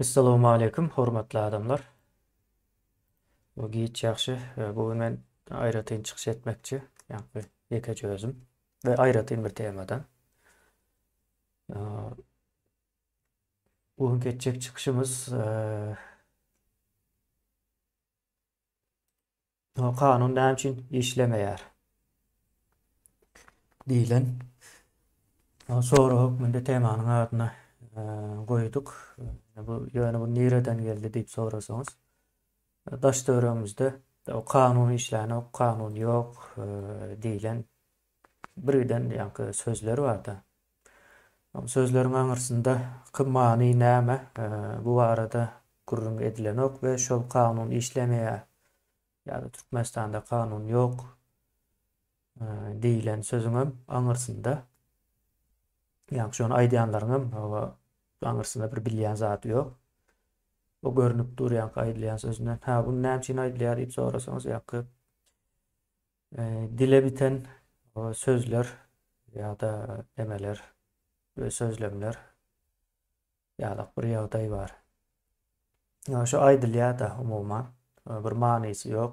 Assalamu alaikum, hormatly adamlar. Bu giýit ýaxşy. Bugün men aýratyn çykyş etmekçi. Ýa-ni ýeke özüm we aýratyn bir temadan. Bugün geçecek çıkışımız kanun näme üçin işlemeýär diýilen. Sonra hukmunda temanyň adyna goýduk. Bu ýöne bu nireden geldi diýip sorasaňyz. Daş döwrümizde o kanun işläni, o kanun ýok diýilen birden ýa-ni sözler bardy. Sözleriň aňyrsynda kim many näme bu barada gurrun edilenok we şol kanun işlemeýär. Ýa-da Türkmenistanda kanun ýok diýilen sözüňem aňyrsynda ýa-ni şonu aýdýanlaryňam aňyrsynda bir bilýän zat ýok. O görünüp durýan aýdylýan sözünden bu näme üçin aýdylýar diýip sorasaňyz ýa-ni dile biten o sözler ýa-da demeler ve sözlemler ýa-da bir ýagdaý bar. Şo aýdylýar da umumyň bir manysy ýok.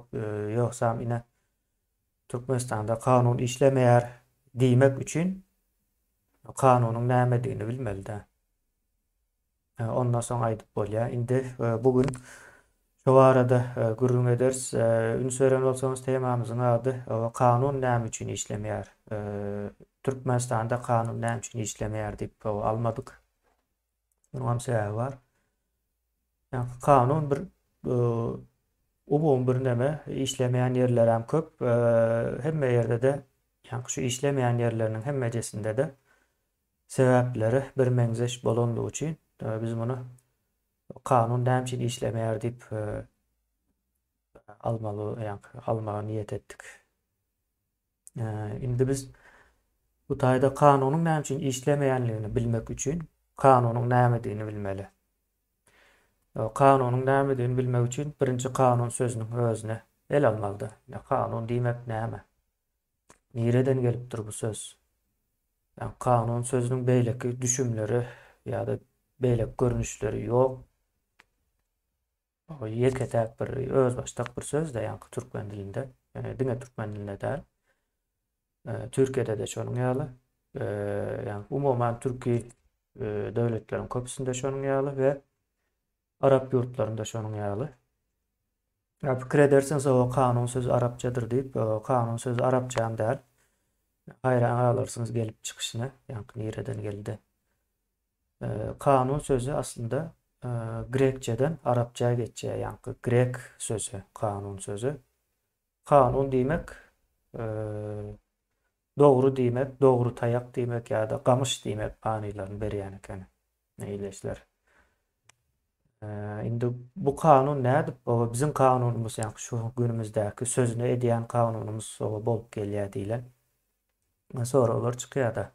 Ýoksam ine Türkmenistanda kanun işlemeýär diýmek üçin kanunyň näme diýini bilmeli-de. Ondan soň aýdyp bolýar. Indi bugün şo barada gurrun ederiz. Üns beren bolsaňyz temamyzyň ady kanun näme üçin işlemeýär. Türkmenistanda kanun näme üçin işlemeýär diýip almadyk. Bunun sebäbi bar. Yani kanun bir umum bir näme işlemeýän ýerler hem köp. Hemme ýerde de yani şu işlemeýän ýerleriniň hemmejesinde de sebäpleri bir meňzeş bolandygy üçin biz bunu kanun näme üçin işlemeýär diýip almaly, yani almaga niýet etdik. Indi biz bu taýda kanunyň näme üçin işlemeýänligini bilmek üçin kanunyň näme diýini bilmeli. Kanunyň näme diýini bilmek üçin birinji kanun sözüniň özüne el almalydy. Kanun diýmek näme? Nireden gelipdir bu söz? Yani kanun sözüniň beýleki düşümleri ýa-da beýlek görnüşleri ýok. O ýeketäk bir öz başdak bir söz de ýa-ni türkmen dilinde, diňe türkmen dilinde däl. Türkiýede de şonuň ýaly. Yani umumyň türki döwletleriň köpüsinde şonuň ýaly we Arap ýurtlarynda şonuň ýaly. Pikir ederseniz o kanun sözü Arapçadır diýip, kanun sözü Arapçam däl. Hayran alarsınız gelip çıkışına, yani nireden geldi. Kanun sözü aslında Grekçeden Arapçaya geçeceği, yani Grek sözü, kanun sözü. Kanun diýmek dogry diýmek, dogry taýak diýmek ýa-da gamış diýmek manylaryny berýän eken. Neýleşler. Indi bu kanun näde? O bizim kanunumuz, yani şu günümüzdäki sözüne edýän kanunumuz bolup gelýär diýilen. Sonra olar çykýar da.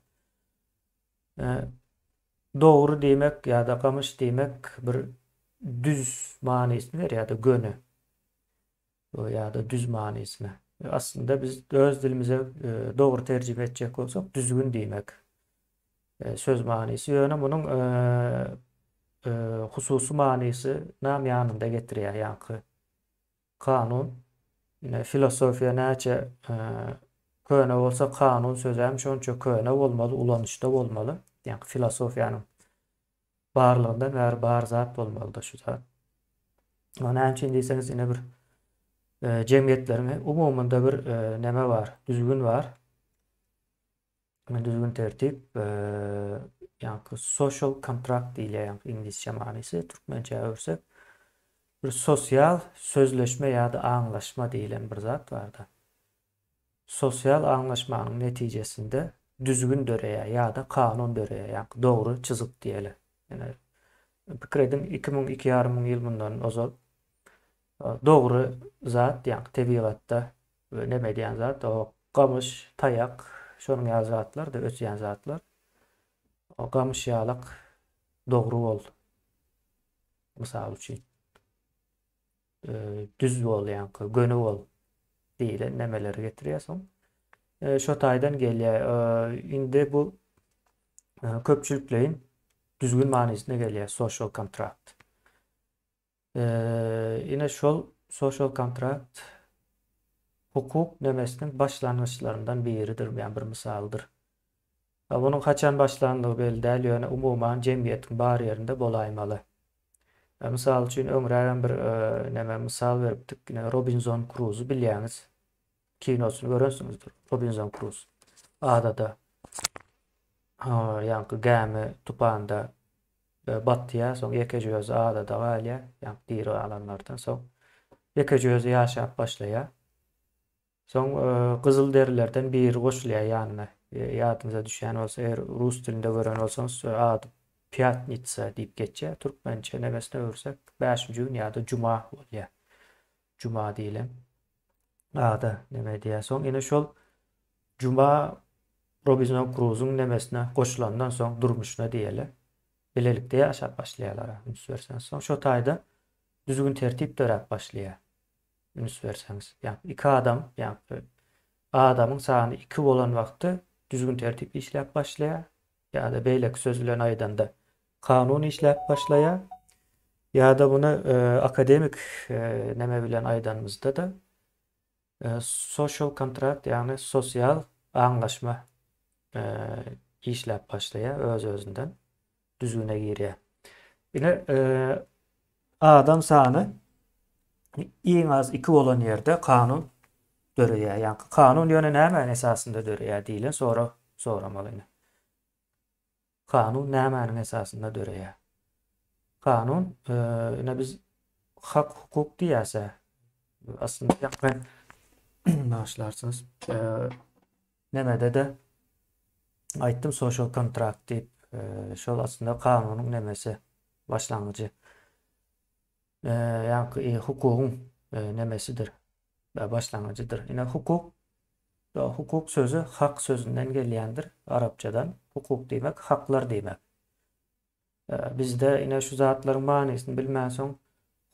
Dogry diýmek ýa-da gamış diýmek bir düz manysyny ýa-da gönü. Ýa-da düz manysyny. Aslında biz öz dilimize dogry terjime etjek bolsak düzgün diýmek. Söz manysy ýöne munyň hususy manysy nam ýanynda getirýär. Ýa-ni kanun filosofiýa näçe köne bolsa kanun sözü hem şonça köne bolmaly, ulanışda bolmaly. Yani filosofiýanyň barlygyndan bäri bar zat bolmaly da şu zat. Näme üçin diýseňiz ine bir jemgyýetleriň umumynda bir näme bar, düzgün bar. Düzgün tertip, yani social contract diýilýär, yani ingilisçe manysy, türkmençe örsek bir sosial sözleşme ýa-da aňlaşma diýilen bir zat barda. Sosial aňlaşmanyň netijesinde düzgün döreýär ýa-da kanun döreýär, yani dogry çyzyk diýeli. Yani pikir edin 2000-2000 ýylyndan ozal dogry zat, yani tebigatda näme diýen zat, o gamış, taýak, şonuň ýaly zatlar da ösýän zatlar. O gamış ýalyk dogry bol. Mysal üçin düz bol, yani gönü bol diýilen nämeleri getirýärsiň. Şo taýdan gelýär. Indi bu köpçülüklerin düzgün manysyna gelýär, social contract. Yine şol social contract hukuk nemesinin başlangıçlarından biridir. Yani bir misaldır. Bunun kaçan başlandığı belli değil. Yani umuman cemiyetin bariyerinde bolaymalı. Misal üçün öňräden bir neme misal beripdik. Yine Robinson Crusoe'u bilýäňiz. Kinosunu görensiňizdir. Robinson Crusoe. Adada ýa-ni gäme tupanda batýar, soň ýekeje adada galýar, ýa-ni diri alanlardan soň ýekeje ýaşap başlaýar. Soň Gyzylderilerden biri goşulýar ýanyna. Ýadyňyza düşýän bolsa, eger rus dilinde gören bolsaňyz ady Pyatnitsa diýip geçýär. Türkmençe nemesine öwürsek 5-nji gün ýa-da juma bolýar. Juma diýilen. Ada neme diýär. Soň ine şol juma Robinson Crusoe'un nemesine goşulandan soň durmuşuna diýeli. Belelikde ýaşap başlaýarlar. Üns berseňiz. Soň şo taýda düzgün tertip dörap başlaýar. Üns berseňiz. Ýa iki adam, ýa adamyň sany 2 bolan wagty düzgün tertip işläp başlaýar. Ýa-da beýleki söz bilen aýdanda kanun işläp başlaýar. Ýa-da bunu akademik neme bilen aýdanymyzda da social contract ýani sosial aňlaşma işläp başlaýar öz-özünden düzgüne girýär. Ine adam sany iň az 2 bolan ýerde kanun dörýär. Ýani kanun ýöne näme esasynda dörýär diýilen soramaly. Kanun nämäniň esasynda dörýär? Kanun ine biz hak hukuk diýäse aslında ýa-ni başlarsınız. Nemede de aýtdym social contract diýip şol aslında kanunyň nemesi başlangıcı. Ýa-ni hukugyň nemesidir. Başlangıcıdır. Ine hukuk sözü hak sözünden gelýändir. Arapçadan hukuk diýmek haklar diýmek. Bizde ine şu zatlaryň manysyny bilmän soň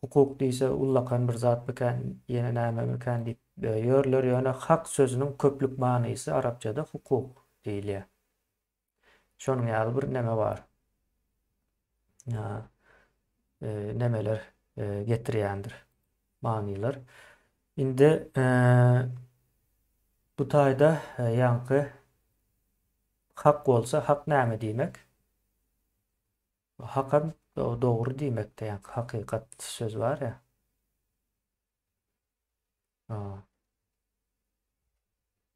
hukuk diýse ullakan bir zat biken, ýene näme biken diýip ýörler. Ýöne hak sözüniň köplük manysy Arapçada hukuk diýilýär. Şonuň ýaly bir neme bar. Nemeler getirýändir. Manylar. Indi bu taýda ýaňky hak bolsa hak näme diýmek? Hakam dogry diýmekde, ýani hakykat söz bar ýa.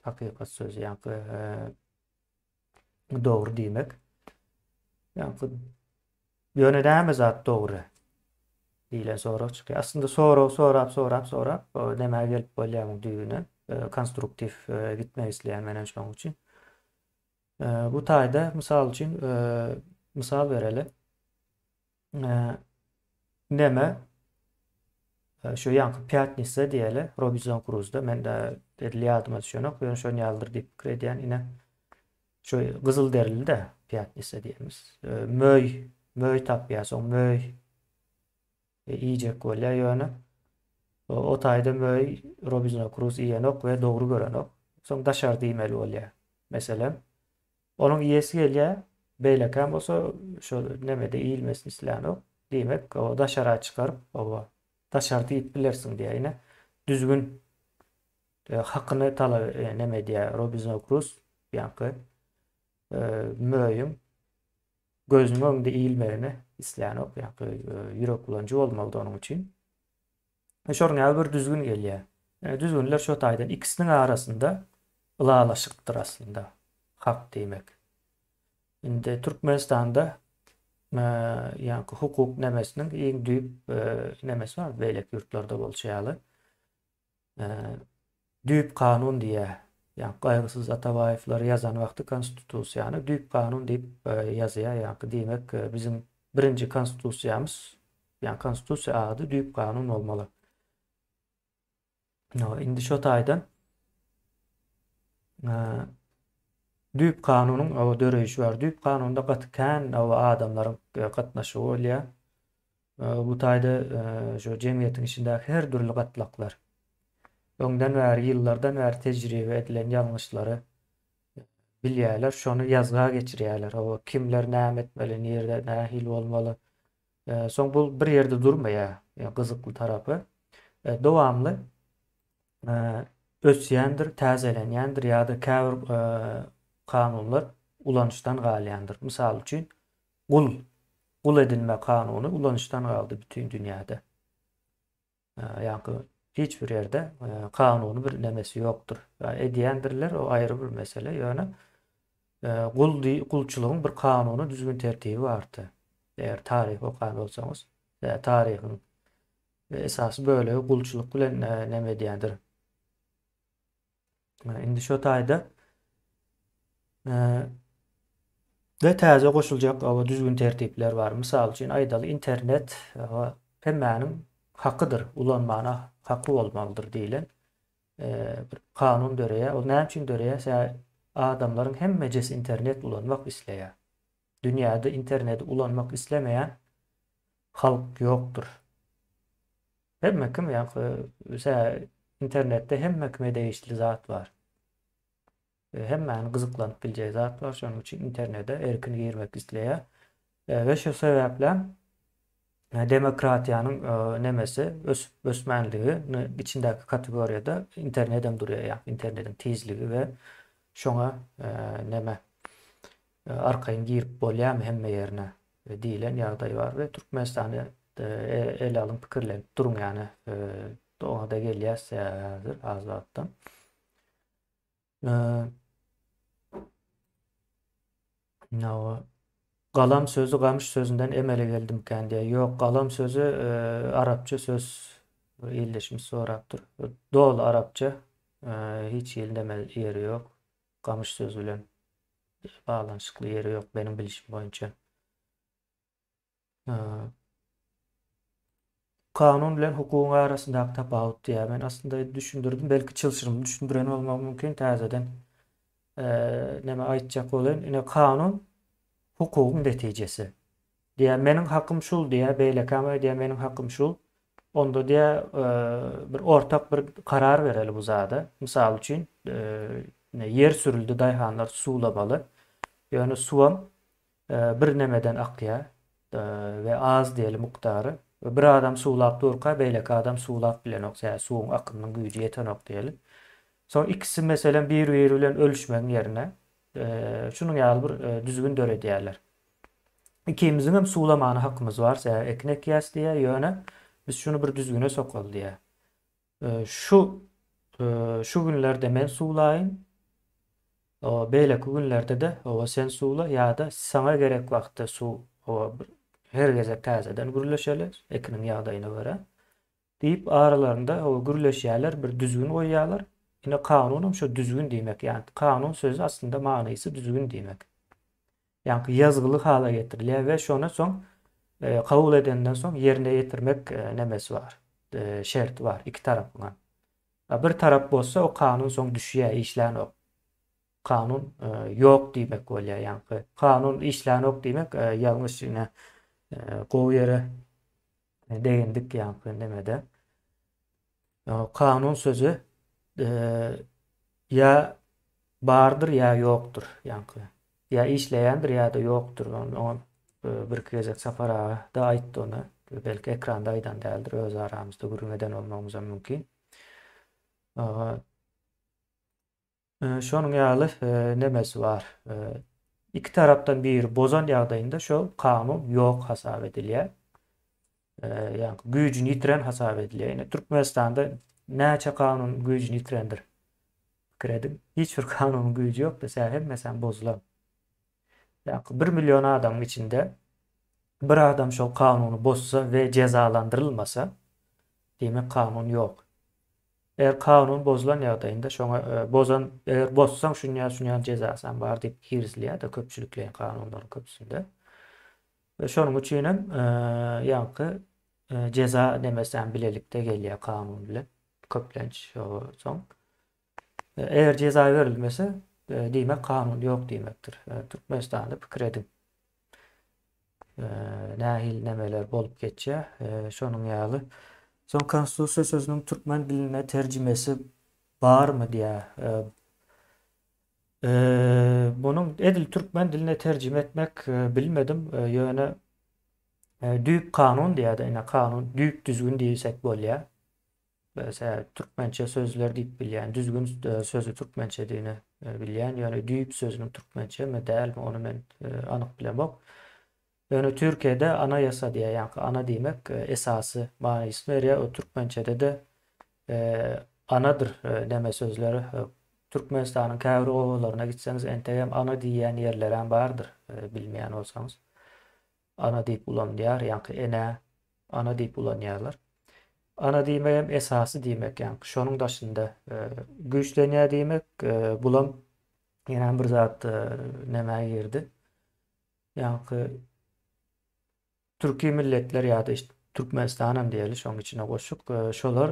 Hakykat söz ýani dogry diýmek. Ýani ýöne näme zat dogry diýilen sorak çykýar. Aslında sorap o näme gelip bolýar düýüne konstruktiv gitmek isleýän menen şoň üçin. Bu taýda mysal üçin misal bereli. Neme şu ýanky Pyatnitsa diýeli Robinson Crusoe'da men de ýadyma düşýänok. Ýöne şonu ýaldyr diýip pikredýän ine şu Gyzylderili de Pyatnitsa diýemiz. Möý tapýar, soň möý iýjek bolýar ýöne. O taýda möý Robinson Crusoe iýenok we dogry görenok. Soň daşar diýmeli bolýar. Meselen onuň iýesi gelýär. Beýlekam bolsa şo nemede iýilmesini isleýänok. Diýmek o daşara çykaryp o daşar diýip bilersiň diýene. Düzgün hakyny talap neme diýär Robinson Crusoe ýa-ni möýüm gözüniň öňünde iýilmegini isleýänok. Ýa-ni ýürek bulanjy bolmaly onuň üçin. Şonuň bir düzgün gelýär. Düzgünler şo taýdan ikisiniň arasynda ılalaşykdyr aslında hak diýmek. Indi Türkmenistanda ýani hukuk nemesiniň iň düýp nemesi bar. Beýlek ýurtlarda bolşaýaly. Düýp kanun diýär. Ýani Gaýgysyz Atabaýevler ýazan wagty konstitusiýany düýp kanun diýip ýazýar. Ýani diýmek bizim birinji konstitusiýamız, ýani konstitusiýa ady düýp kanun bolmaly. Indi şo taýdan düýp kanunyň o döreýişi bar. Düýp kanunda gatykän o adamlaryň gatnaşygy bolýar. Bu taýda şo jemgyýetiň içindäki her türlü gatlaklar öňden bäri ýyllardan bäri tejribe edilen ýalňyşlary bilýärler, şonu ýazga geçirýärler. O kimler näme etmeli, nerede nähil bolmaly. Soň bu bir ýerde durmaýar. kızıklı tarafı. Dowamlı ösýändir, täzelenýändir ýa-da käbir kanunlar ulanışdan galýandyr. Mysal üçin gul edilme kanuny ulanışdan galdy bütün dünýäde. Ýa-ni hiç bir ýerde kanuny bir nemesi ýokdur. Edýändirler, o aýry bir mesele. Ýöne gulçylygyň bir kanuny düzgün tertibi bardy. Eger tarih okan bolsaňyz, tarihiň esasy böyle gulçylyk bilen neme diýendir. Indi şo taýda ve täze goşuljak düzgün tertipler bar. Mysal üçin aýdaly internet hemmäniň hakydyr, ulanmana hakly bolmalydyr diýilen bir kanun döreýär. O näme üçin döreýär? Adamlaryň hemmejesi internet ulanmak isleýär. Dünýäde interneti ulanmak islemeýän halk ýokdur. Hemme kim internette hemme kime değişli zat var. Hemmäni gyzyklanıp biljek zat var. Şonuň üçin internete erkin girmek isleýär. Ve şu sebäple demokratiýanyň nemesi ösmänligi içindäki kategoriýada internetem durýar. Yani internetin tezligi ve şoňa neme arkaýyn girip bolýarmy hemme ýerine diýilen ýagdaý bar we Türkmenistany el alyp pikirlenip duruň ýani ona da gelýärdir az wagtdan. Galam sözü gamış sözünden emele geldimken diye. Yok, galam sözü Arapça söz illeşmiş soraptır. Doğulu Arapça hiç yerinde yeri yok. Gamış sözüyle bağlanışıklı yeri yok benim bilişim boyunca. Kanun bilen hukukun arasındaki tapawut diye ben aslında düşündürdüm. Belki çalışırım. Düşündüren olmak mümkün täzeden. Neme aýtjak bolan, ine kanun hukukun neticesi. Diye meniň hakym şul diye beýlekame diye meniň hakym şul. Onda diye bir ortak bir karar bereli bu zada. Mysal üçin yer sürüldü daýhanlar suwlamaly. Ýöne suwam bir nemeden akýar ve az diýeli mukdary. Bir adam suwlap durka beýleki adam suwlap bilenok, suwuň akymynyň güýji ýetenok diýeli. Sonra ikisi meselen bir-biri bilen ölüşmeň ýerine şunuň ýaly bir düzgün döre diýerler. İkimizin hem suwlamany hakymyz bar, eknek ýas diýe ýöne biz şunu bir düzgüne sokal diýe. Şu günlerde men suwlaýyn. Beýleki günlerde de sen suwla ýa-da sana gerek wagtda her geze täzeden gürleşeler ekiniň ýagdaýyna görä. Diýip aralarında gürleşýärler, bir düzgün goýýarlar. Ine kanunum şu düzgün diýmek. Yani kanun sözü aslında manysy düzgün diýmek. Yani yazgılı hala getirilýär we şonu soň kabul edenden soň yerine ýetirmek nemesi var. Şert var iki tarapdan. Bir tarap bolsa o kanun soň düşýär, işlänok. Kanun ýok diýmek bolýar. Yani kanun işlänok diýmek ýalňyş ine gowy ýere degendik yani nemede. Kanun sözü ya bardır ya yoktur yankı. Ya işleyendir ya da yoktur. Onu bir gezek Safara da aýtdy ona. Belki ekranda aýdan däldir. Öz aramızda görmeden olmamıza mümkin. Şonuň ýaly nemesi var. İki tarapdan bir bozan ýagdaýynda şo kanun yok hasap edilýär. Yani güýjüni ýitiren hasap edilýär. Ýene Türkmenistanda näçe kanun güýjüni ýitirendir? Kredim. Hiçbir kanunun güýjü ýok da hemmesen bozulan. Yani 1 milyon adamın içinde bir adam şol kanunu bozsa ve cezalandırılmasa demek kanun yok. Eğer kanun bozulan ýagdaýynda şoňa eger bozsaň şuňa cezasy bar diýip girizilýär da köpçülikleň kanunlaryň köpsünde. Ve şonuň üçin hem ýaňky ceza demesen bilelikde gelýär kanun bilen köplenç soň. Eger ceza verilmese diýmek kanun ýok diýmekdir. Türkmenistanda pikir edin. Nähil nemeler bolup geçýär. Şonuň ýaly. Son konstitusiýa sözüniň türkmen diline terjimesi barmy diýär. Bunun edil türkmen diline tercime etmek bilmedim. Ýöne Düýp kanun diýär-de, ine kanun düýp düzgün diýsek bolýar. Mesela Türkmençe sözler diýip bilýän, düzgün sözü Türkmençe diýini bilýän, ýöne düýp sözünün Türkmençe mi dälmi onu men anyk bilemok. Ýöne Türkiýede anayasa diýär, ýani ana diýmek esasy manysyny berýär. O Türkmençede de anadır deme sözleri. Türkmenistanyň käbir gowlaryna gitseňiz entegem ana diýen ýerler hem bardyr, bilmeýän bolsaňyz. Ana diýip ulanýar, ýani ene, ana diýip ulanýarlar. Ana diýmek hem esasy diýmek, ýani şonuň daşynda güýçlenýär diýmek, bulam ýene bir zat näme girdi. Ýani Türki milletler ýa-da işte Türkmenistanam diýeli, şoň içine goşup, şolar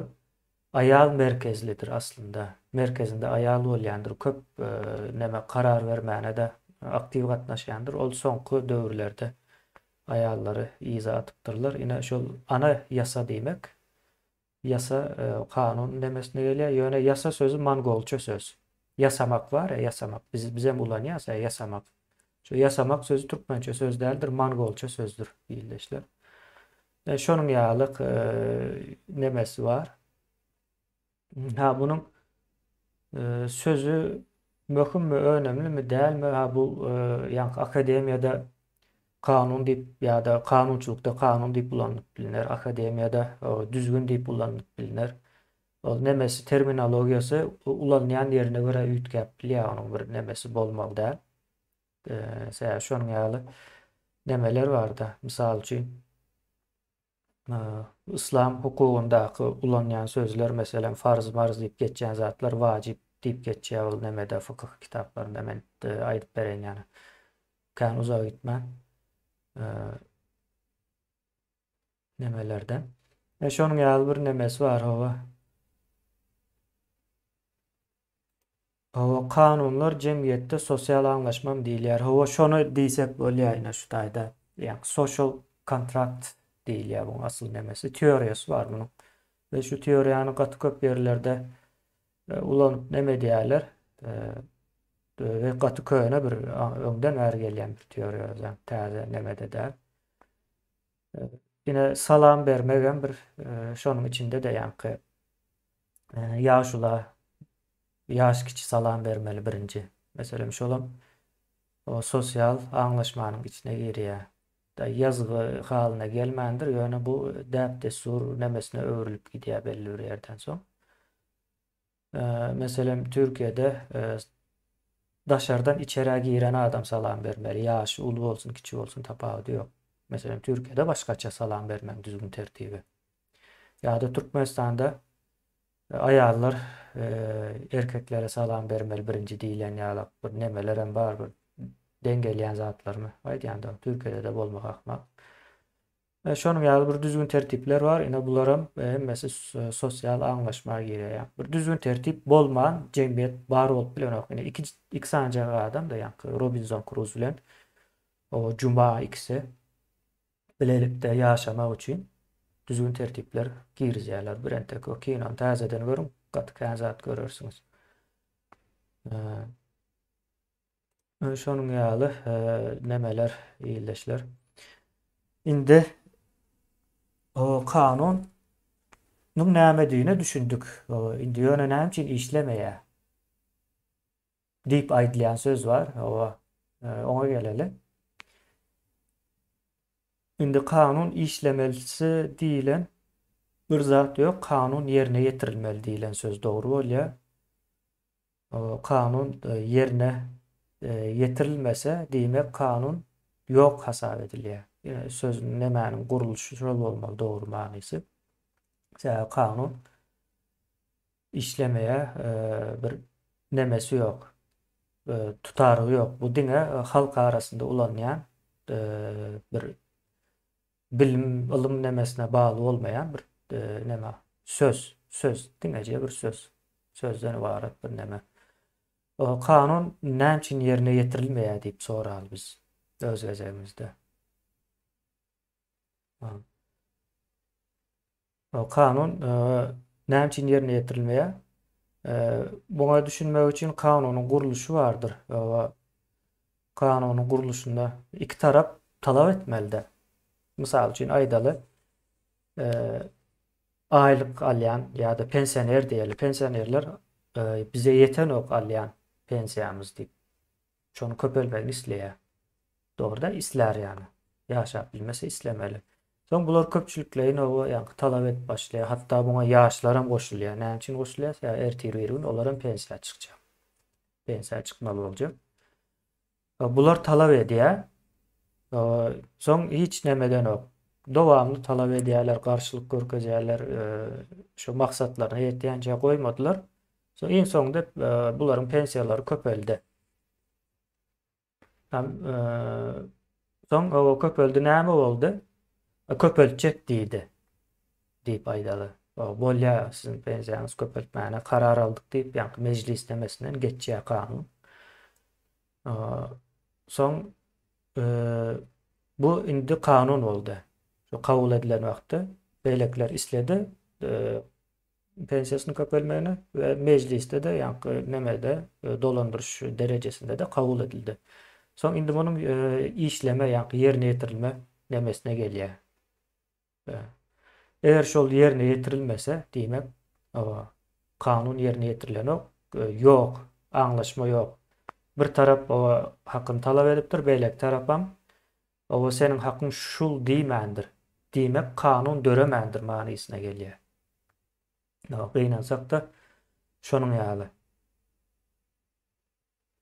ayal merkezlidir aslında. Merkezinde ayal bolýandyr. Köp näme karar bermäne de aktiw gatnaşýandyr. Ol soňky döwürlerde ayallary iza atypdyrlar. Ine şol ana yasa diýmek. Yasa kanun demesine gelýär. Ýöne yasa sözü mongolça söz. Yasamak var ya, yasamak. Bizem ulanýarsa yasamak. Şu yasamak sözü Türkmençe söz däldir, mongolça sözdür diýilýär. Şonuň ýalyk nemesi var. Ha bunun sözü möhüm mü, önemli mi, dälmi? Ha bu ýani akademiyada kanun diýip ýa-da kanunçylykda kanun diýip ulanyp bilinär. Akademiyada düzgün diýip ulanyp bilinär. Ol nemesi terminologiýasy ulanýan ýerine görä üýtgäpli ýa-ni bir nemesi bolmaly däl. Şonuň ýaly nemeler bar da. Mysal üçin İslam hukukyndaky ulanýan sözler, meselem farz marz diýip geçýän zatlar wajib diýip geçýär. Ol nemede fıkıh kitaplarynda men aýdyp beren ýani. Kan uzak gitmän nemelerden. Şonuň ýaly bir nemesi bar hawa. Hawa kanunlar jemgyýetde sosial anlaşmam diýilýär. Hawa şonu diýsek bolýar ýa-da şu taýda. Ýani social contract diýilýär bu asyl nemesi. Teoriýasy bar munyň. Ve şu teoriýany gaty köp ýerlerde ulanyp neme diýerler? Ve gaty köýüne bir öňden bäri gelýän bir teoriýa, täze nemede däl. Ine salam bermegen bir şonuň içinde de ýani ýaşula ýaş kiçi salam bermeli birinji. Meselem şolam o sosial anlaşmanyň içine girýär. Da yazgy halyna gelmändir. Ýöne bu däp desur nemesine öwrülüp gidýär belli bir ýerden soň. Meselem Türkiýede daşardan içeri giren adam salam bermeli. Ýaşy uly bolsun, kiçi bolsun tapawuty ýok. Meselem Türkiýede başgaça salam bermek düzgün tertibi. Ýa-da Türkmenistanda ayallar erkeklere salam bermeli birinji diýilen ýaly bir nemeler hem bar, bir dengelýän zatlarmy aýdýanda Türkiýede de bolmak akmak. Şonuň ýaly bir düzgün tertipler bar. Ine bular hem sosial anlaşma girýär. Bir düzgün tertip bolman jemgyýet bar bolup bilenok. Ine iki sanjak adam da ýani Robinson Crusoe bilen o juma ikisi bilelikde ýaşamak üçin düzgün tertipler girizýärler. Bir entek o kinon täzeden görüň, gaty zat görersiňiz. Şonuň ýaly nemeler iýleşler. Indi o kanun näme diýine düşündük. Indi ýöne näme üçin işlemeýär diýip aýdylýan söz var. Oňa geleli. Indi kanun işlemelisi diýilen bir zat ýok. Kanun ýerine ýetirilmeli diýilen söz dogry bolýar. Kanun ýerine ýetirilmese diýmek kanun ýok hasap edilýär. Sözün nemäniň gurulşy şol bolmaly dogry manysy. Kanun işlemeýär, bir nemesi ýok, tutary ýok. Bu diňe halk arasynda ulanýan bir bilim, ilim nemesine bağlı olmayan bir neme söz diňeje bir söz. Sözden ibaret bir neme. O kanun näme üçin ýerine ýetirilmeýär diýip soraly biz öz gezegimizde. O kanun näme üçin ýerine ýetirilmeýär? Buňa düşünmek üçin kanunyň gurulşy bardyr. Kanunyň gurulşynda iki tarap talap etmeli de. Misal üçün aydalı aylık alyan ya da pensioner diyelim. Pensionerler bize yeten ok alyan pensiyamız deyip. Şonu köpelmegini isleýär. Doğruda isler yani. Yaşap bilmese islemeli. Son bular köpçülükleyin o yani talap et başlaya. Hatta buna yaşlarım koşuluyor. Ne için koşuluyor? Ya ertir verin olaran pensiya çıkacak. Pensiya çıkmalı olacak. Bular talap ediyor. Son hiç nemeden o. Devamlı talap ediyorlar, karşılık görkezerler, şu maksatlarına yetdiğince koymadılar. Son en sonunda buların pensiyaları köpeldi. Son o köpöldü näme boldy? Köpöltjek diýdi diýip aýdaly. Bolýa sizin pensiýanyz köpöltmäne karar aldyk diýip ýa-ni mejlis demesinden geçýär kanun. Son bu indi kanun boldy. Şu kabul edilen wagtda beýlekler isledi pensiýasyny köpölmegini we mejlisde de ýa-ni nemede dolandyryş derejesinde de kabul edildi. Son indi bunun işleme ýa-ni ýerine ýetirilme nemesine gelýär. Eger şol ýerine ýetirilmese, diýmek, kanun ýerine ýetirilenok ýok, aňlaşma ýok. Bir tarap hakyny talap edipdir, beýlek tarapam seniň hakyň şul diýmändir. Diýmek kanun döremändir manysyna gelýär. Gynansak da şonuň ýaly.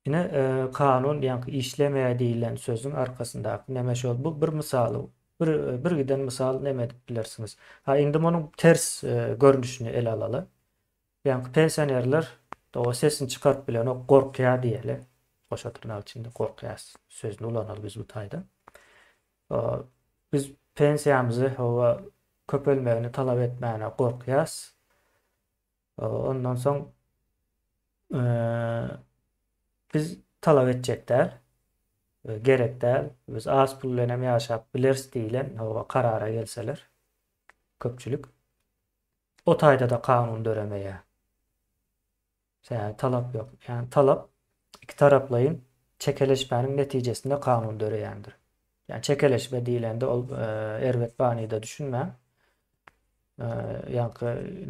Yine kanun ýa-ni işlemeýär diýilen sözüň arkasyndaky näme şol? Bu bir misaly. Bir giden misal näme dip bilersiňiz? Indi munyň ters görnüşini ele alaly. Ýa-ni pensionerler o sesini çykaryp bilen o gorkýar diýeli. Goşa tırnak içinde gorkýas sözüni ulanaly biz bu taýda. Biz pensiýamyzy köpelmegini talap etmäne gorkýas. Ondan soň biz talap etjekler. Gerek däl. Biz az pul bilen ýaşap bilers diýilen karara gelseler köpçülük o taýda da kanun döremeýär. Talap ýok. Yani talap iki taraplayın çekeleşmenin netijesinde kanun döreýändir. Yani çekeleşme diýilende ol erwet banyda düşünme. Yani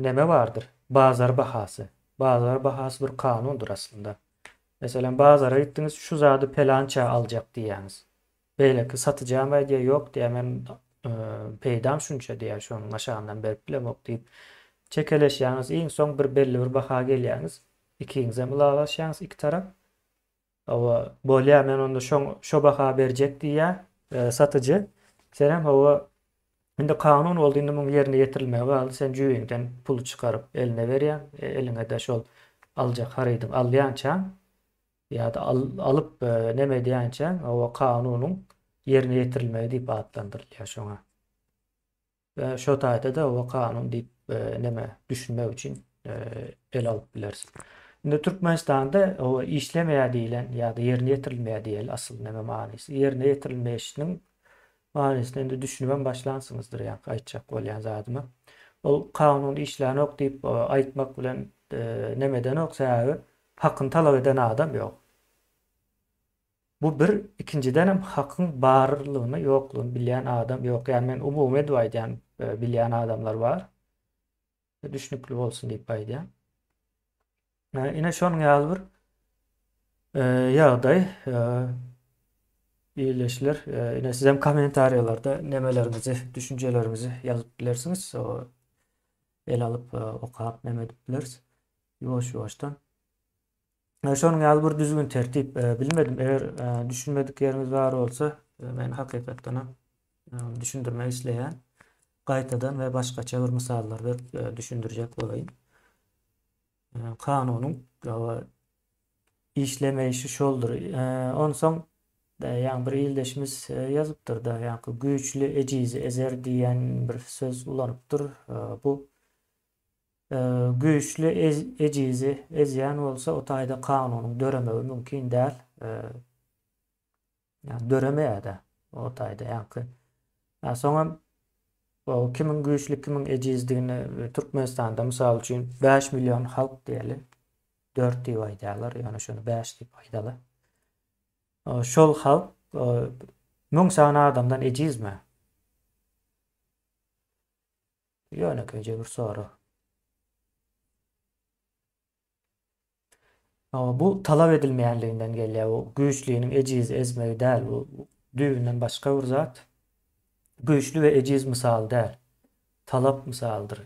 neme vardır? Bazar bahasy. Bazar bahasy bir kanundur aslında. Mesela bazara gitdiniz şu zady pelança aljak diýäňiz. Beýleki satjağım diýe ýok diýe men peýdam şunça diýe şonuň aşagyndan berip bilemok diýip çekeleşýäňiz iň soň bir belli bir baha gelýäňiz. İkiňize mylalaşýaňyz iki tarap. Bolýa men onda şo baha berjek diýe satyjy. Senem indi kanun boldy indi muň ýerine ýetirilmegi baldy. Sen jüýüňden pul çykaryp eline berýän. Eliňe de şol aljak harydyň alýança ya da alıp neme diýänçe o kanunyň ýerine ýetirilmegi diýip adlandyrylýar şoňa. Ve şo taýda da o kanun diýip neme düşünmek üçin el alyp bilersin. Indi Türkmenistanda o işlemeýär diýilen ya da ýerine ýetirilmeýär diýil asyl neme manysy. Ýerine ýetirilmeýişiniň manysyny indi düşünmem başlansyňyzdyr ýa-ni aýtjak bolýan zadymy. O kanun işlänok diýip aýtmak bilen nemeden ok sebäbi hakyny talap eden adam ýok. Bu bir ikinciden hem hakyň barlygyny ýoklugyny bilýän adam ýok. Yani men umumy edip bilýän adamlar bar. Düşünükli bolsun diýip aýdýan. Ine şonuň ýaly bir ýagdaý birleşiler. Ine siz hem kommentariýalarda nemelerinizi, düşüncelerinizi ýazyp bilersiňiz. El alyp okap neme dip bileriz. Ýoş-ýoşdan. Şonuň ýaly bir düzgün tertip bilmedim. Eger düşünmedik ýerimiz bar bolsa men hakykatdan düşündirmek isleýän gaýtadan we başgaça bir misallar berip düşündirjek bolayım. Kanunyň işlemeýişi şoldur. Ondan soň ýa-ni bir ildeşimiz ýazypdyr da ýa-ni güýçli ejizi ezer diýen bir söz ulanypdyr. Bu güýçli ejizi ezýän bolsa o taýda kanunyň döremegi mümkin däl. Yani döremeýär de o taýda ýa-ni. Soňra o kimin güýçli kimin ejizdigini Türkmenistanda mysal üçin 5 milyon halk diýeli 4 diýip aýdýarlar, ýani şonu 5 diýip aýdaly. Şol halk 1000 sana adamdan ejizmi? Yönekece bir soru. Ama bu talep edilmeyenliğinden geliyor. O güçlüğünün eciz ezmeyi değil. Bu düğünden başka bir zat. Güçlü ve eciz misal değil. Talap misaldır.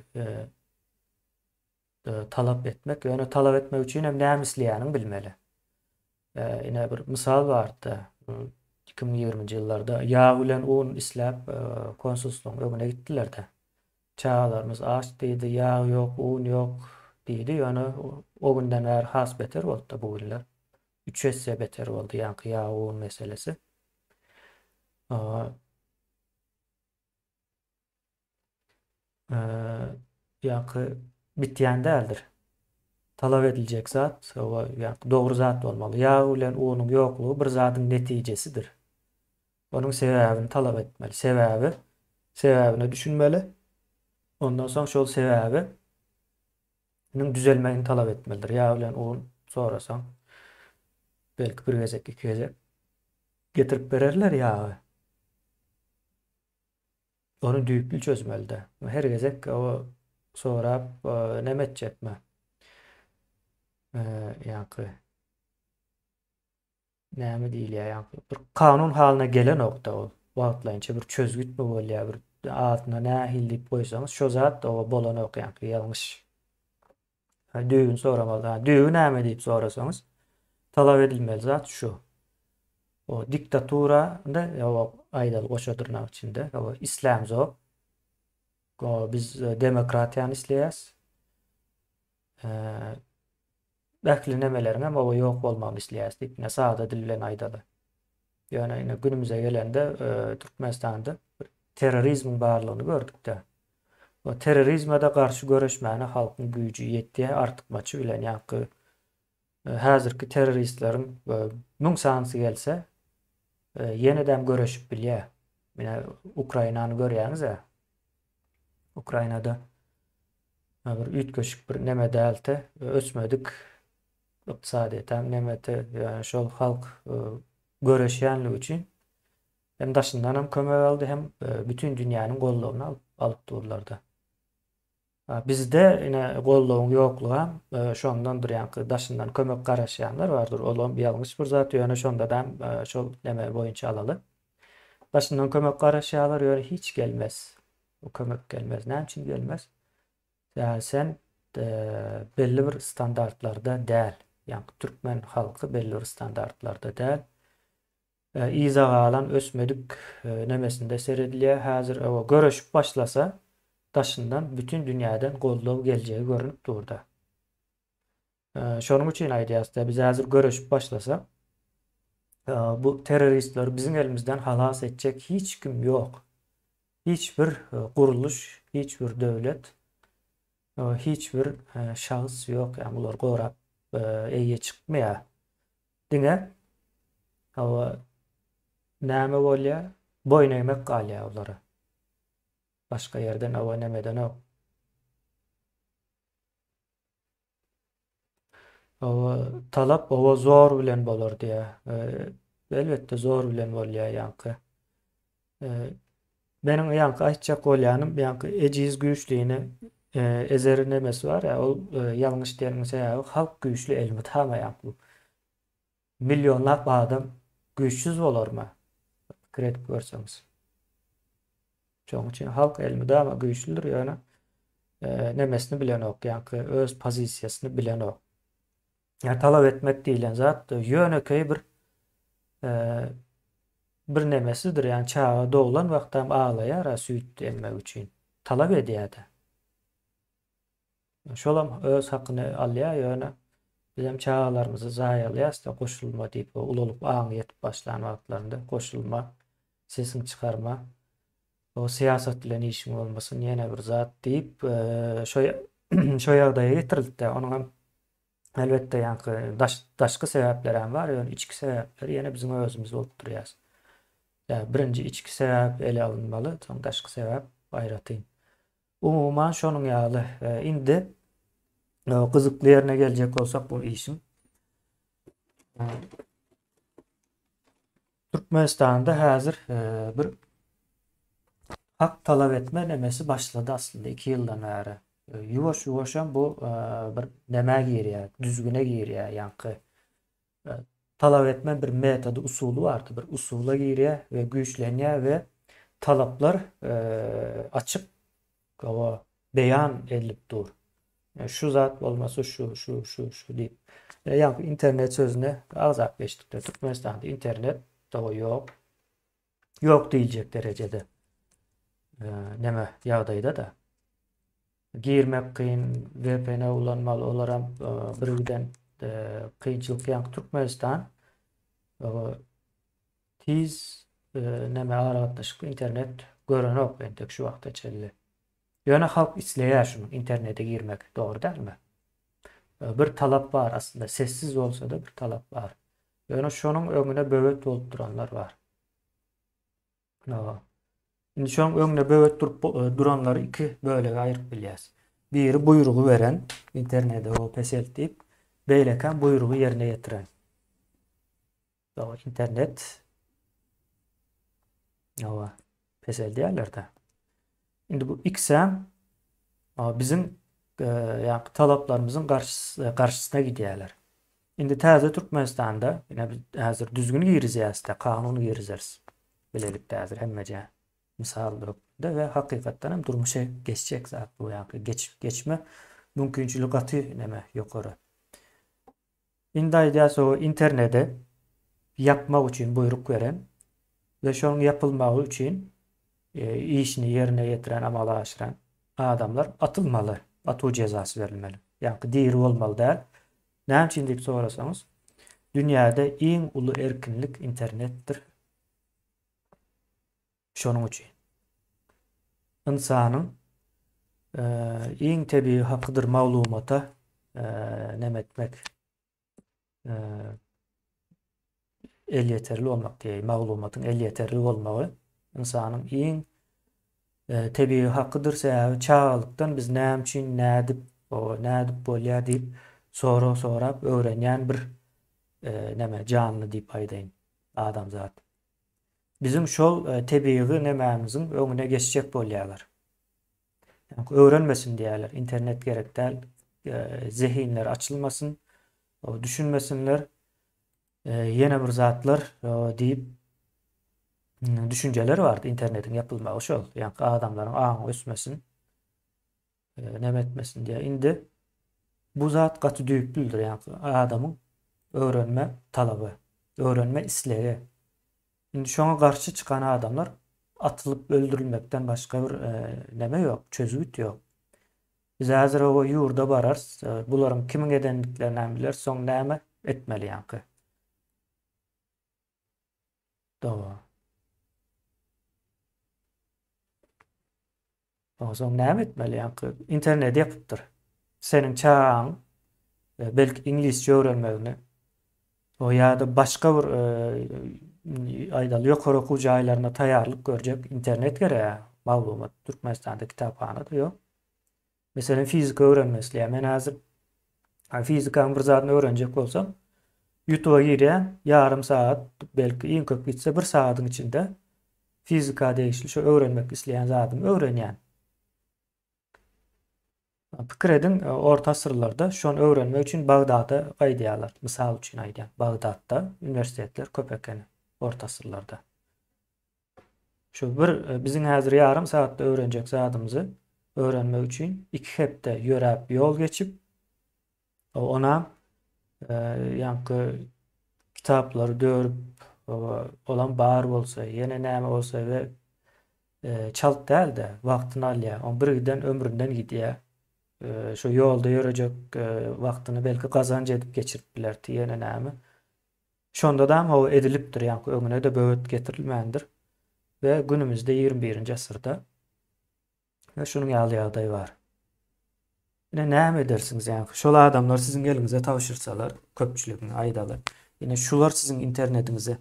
Talap etmek. Yani talap etmek için hem ne misliyanın bilmeli. Yine bir misal vardı. 2020 yıllarda yağ ulen un islap konsolosluğun önüne gittiler de. Çağlarımız aç deydi, yağ yok, un yok deydi. Yani o günden eğer has beter oldu da bu yıllar. 3 esse beter oldu yankı yağ un meselesi. Aa, e, yankı bityen değildir. Talep edilecek zat, o yankı doğru zat olmalı. Yağ ulen unun yokluğu bir zatın neticesidir. Onun sebebini talep etmeli. Sebebini düşünmeli. Ondan sonra şol sebebinin düzelmesini talep etmelidir. Yağ bilen un sorasan belki bir gezek, iki gezek getirip verirler yağı. Onu düyüplü çözmeli de. Her gezek o sorap nemet etme. Yankı näme diýilýär yankı. Bir kanun haline gelen nokta o. Wagtlaýynça bir çözgüt mi bolýar, bir adyna nähil diýip goýsaňyz, şo zat o bolanok yankı ýalňyş. Düýün soramaly. Düýü näme diýip sorasaňyz, talap edilmeli zat şu. O diktatura da o aýdal goşadyrnak içinde o islam zo. O biz demokratiýany isleýäs. Däkli nemelerine ama o ýok bolmagyny isleýäs diýip ne sada dil bilen aýdady. Ýöne ine günümüze gelende Türkmenistanda terrorizm barlygyny gördük de. O terrorizme de garşy göreşmäni halkyň güýji ýetdi artykmaçy bilen ýa-da häzirki terroristleriň müň sansy gelse yeniden göreşip bilýär. Mine Ukrainany görýäňiz-ä. Ukrainada bir ütköşük bir neme dälte ösmedik ykdysadyýetem nemete ýani şol halk göreşýänligi üçin hem daşyndan hem kömek aldy hem bütün dünýäniň gollawyny alyp durlardy. Bizde ine gollawyň ýoklugy şondandyr ýa-ni daşyndan kömek garaşýanlar bardyr. Olam ýalňyş bir zat ýöne şonda da şol neme boýunça alaly. Daşyndan kömek garaşýarlar ýöne hiç gelmez. O kömek gelmez. Näme üçin gelmez? Yani sen belli bir standartlarda däl. Yani Türkmen halkı belli bir standartlarda däl. İzaga alan ösmedik nemesinde seredilýär. Häzir o görüşüp başlasa daşyndan bütün dünýäden gollaw geljegi görünüp durda. Şonuň üçin aýdýasda biz häzir görüşüp başlasa bu teröristler bizim elimizden halas edecek hiç kim yok. Hiçbir kuruluş, hiçbir devlet, hiçbir şahıs yok. Yani bunlar gorap eýe çykmaýar. Diňe näme bolýar? Boyun eýmek galýar olara. Başka yerden nemeden o. Talap o zor bilen bolar diýe. Elbette zor bilen bolýar ýankı. Benim ýankı aýtjak bolýanym ýankı ejiz güýçliğini ezer nemesi var ya, o ýalňyş diýeniň sebäbi halk güýçli elmi tamaýan bu. Milyonlap adam güýçsiz bolarmy? Kredip görseňiz. Şoň üçin halk elmi dama güýçlidir ýöne nemesini bilen ok, ýankı öz pozisiýasyny bilen ok. Ýa talap etmek diýilen zat ýöneköý bir nemesidir. Yani çağa doğulan vaktam ağlayar süt emmek üçin. Talap edýär-de. Şolam öz hakyny alýar ýöne bizim çağalarymyzy zaýalýas da koşulma diýip ululup aň ýetip başlan wagtlarynda koşulma, sesini çıkarma, o siýasat bilen işiň bolmasyn ýene bir zat diýip şo ýagdaýa getirildi. Onuň hem elbette ýa-ni daşky sebäpleri hem bar, ýöne içki sebäpleri ýene bizim özümiz bolup durýar. Yani birinci içki sebäp ele alınmaly, soň daşky sebäp aýratyn. Umuman şonuň ýaly. Indi gyzykly ýerine geljek bolsak bu işim. Türkmenistanda häzir bir hak talep etme nemesi başladı aslında 2 yıldan beri. Yuvaş yuvaşan bu bir neme giriyor, düzgüne giriyor yankı. E, Talep etme bir metodu, usulü vardı. Bir usula giriyor ve güçleniyor ve talaplar açık hava beyan edilip dur. Yani şu zat olması şu deyip. Yani internet sözüne azakleştikte Türkmenistan'da internet da yok. Yok diyecek derecede. Neme yağdaydı da. Girmek kıyın VPN ulanmalı olarak birden kıyıcılık yank Türkmenistan tiz neme aratlaşık internet gören yok entek şu vakta çelli. Yani halk isleyer şunu internete girmek doğru değil mi? Bir talap var aslında sessiz olsa da bir talap var. Yani şunun önüne böğüt dolduranlar var. Şimdi şunun önüne böğüt duranları iki böyle ayırıp biliyoruz. Biri buyruğu veren internete o peseltip beyleken buyruğu yerine getiren. O internet o pesel diyorlar da. Şimdi bu XM bizim yani talaplarımızın karşısına gidiyorlar. Şimdi taze Türkmenistan'da yine biz hazır düzgün giriz ya aslında kanunu girizeriz. Bilelik hazır hemmece misal da ve hakikaten hem durmuşa geçecek zaten bu yani geçme mümkünçülük atı neme yukarı. Şimdi ideyası o internete yapmak için buyruk veren ve şunun yapılması için işini yerine getiren amala aşıran adamlar atılmalı. Atı cezası verilmeli. Yani değeri olmalı değil. Ne için deyip sorarsanız dünyada en ulu erkinlik internettir. Şunun için. İnsanın en tabii hakkıdır malumata nemetmek el yeterli olmak diye malumatın el yeterli olmağı insanın en tabii hakkıdır sebebi çağlıktan biz ne için ne edip o ne edip bolya deyip sonra öğrenen bir neme canlı deyip aydayın adam zat. Bizim şol tebiği nememizin önüne geçecek bolyalar. Yani öğrenmesin diyorlar. İnternet gerek değil. Zihinler açılmasın. O düşünmesinler. Yeni bir zatlar deyip düşünceleri vardı. İnternetin yapılması şol. Yani adamların ağını üsmesin. Nemetmesin diye. Indi bu zat katı düyüklüdür. Yani adamın öğrenme talabı. Öğrenme isteği. Şimdi şuna karşı çıkan adamlar atılıp öldürülmekten başka bir neme yok. Çözüt yok. Biz hazır o yurda barars. Bularım kimin edenliklerinden bilir. Son neme etmeli yankı. Doğru. O son neme etmeli yankı. İnternet yapıptır. Senin çağın belki İngilizce öğrenmeni o ya da başka bir aydalı yukarı okuyucu aylarına tayarlık görecek internet gereği. Malumat Türkmenistan'da kitaphanede yok. Mesela fizik öğrenmesi. Yani ben hazır fizikanın bir zatını öğrenecek olsam YouTube'a giren yarım saat belki en çok bitse bir saatin içinde fizika değişli şu öğrenmek isteyen zatım öğrenen. Fikir edin orta asırlarda şu an öğrenmek için Bağdat'a kaydiyalar. Misal için aydiyan. Bağdat'ta üniversiteler köpekeni orta asırlarda. Şu bir bizim hazır yarım saatte öğrenecek zatımızı öğrenmek için iki hepte yörep yol geçip ona yankı kitapları görüp olan bağır olsa, yine näme olsa ve çalt değil de vaktini alıyor. On birden ömründen gidiyor. Şu yolda yürüyecek vaktini belki kazancı edip geçirdiler yine näme. Şonda da o edilipdir yani önüne de böğüt getirilmendir. Ve günümüzde 21. asırda ve şunun yağlı adayı var. Yine näme edersiniz yani? Şol adamlar sizin elinize tavşırsalar, köpçülüğün aydalar. Yine şular sizin internetinize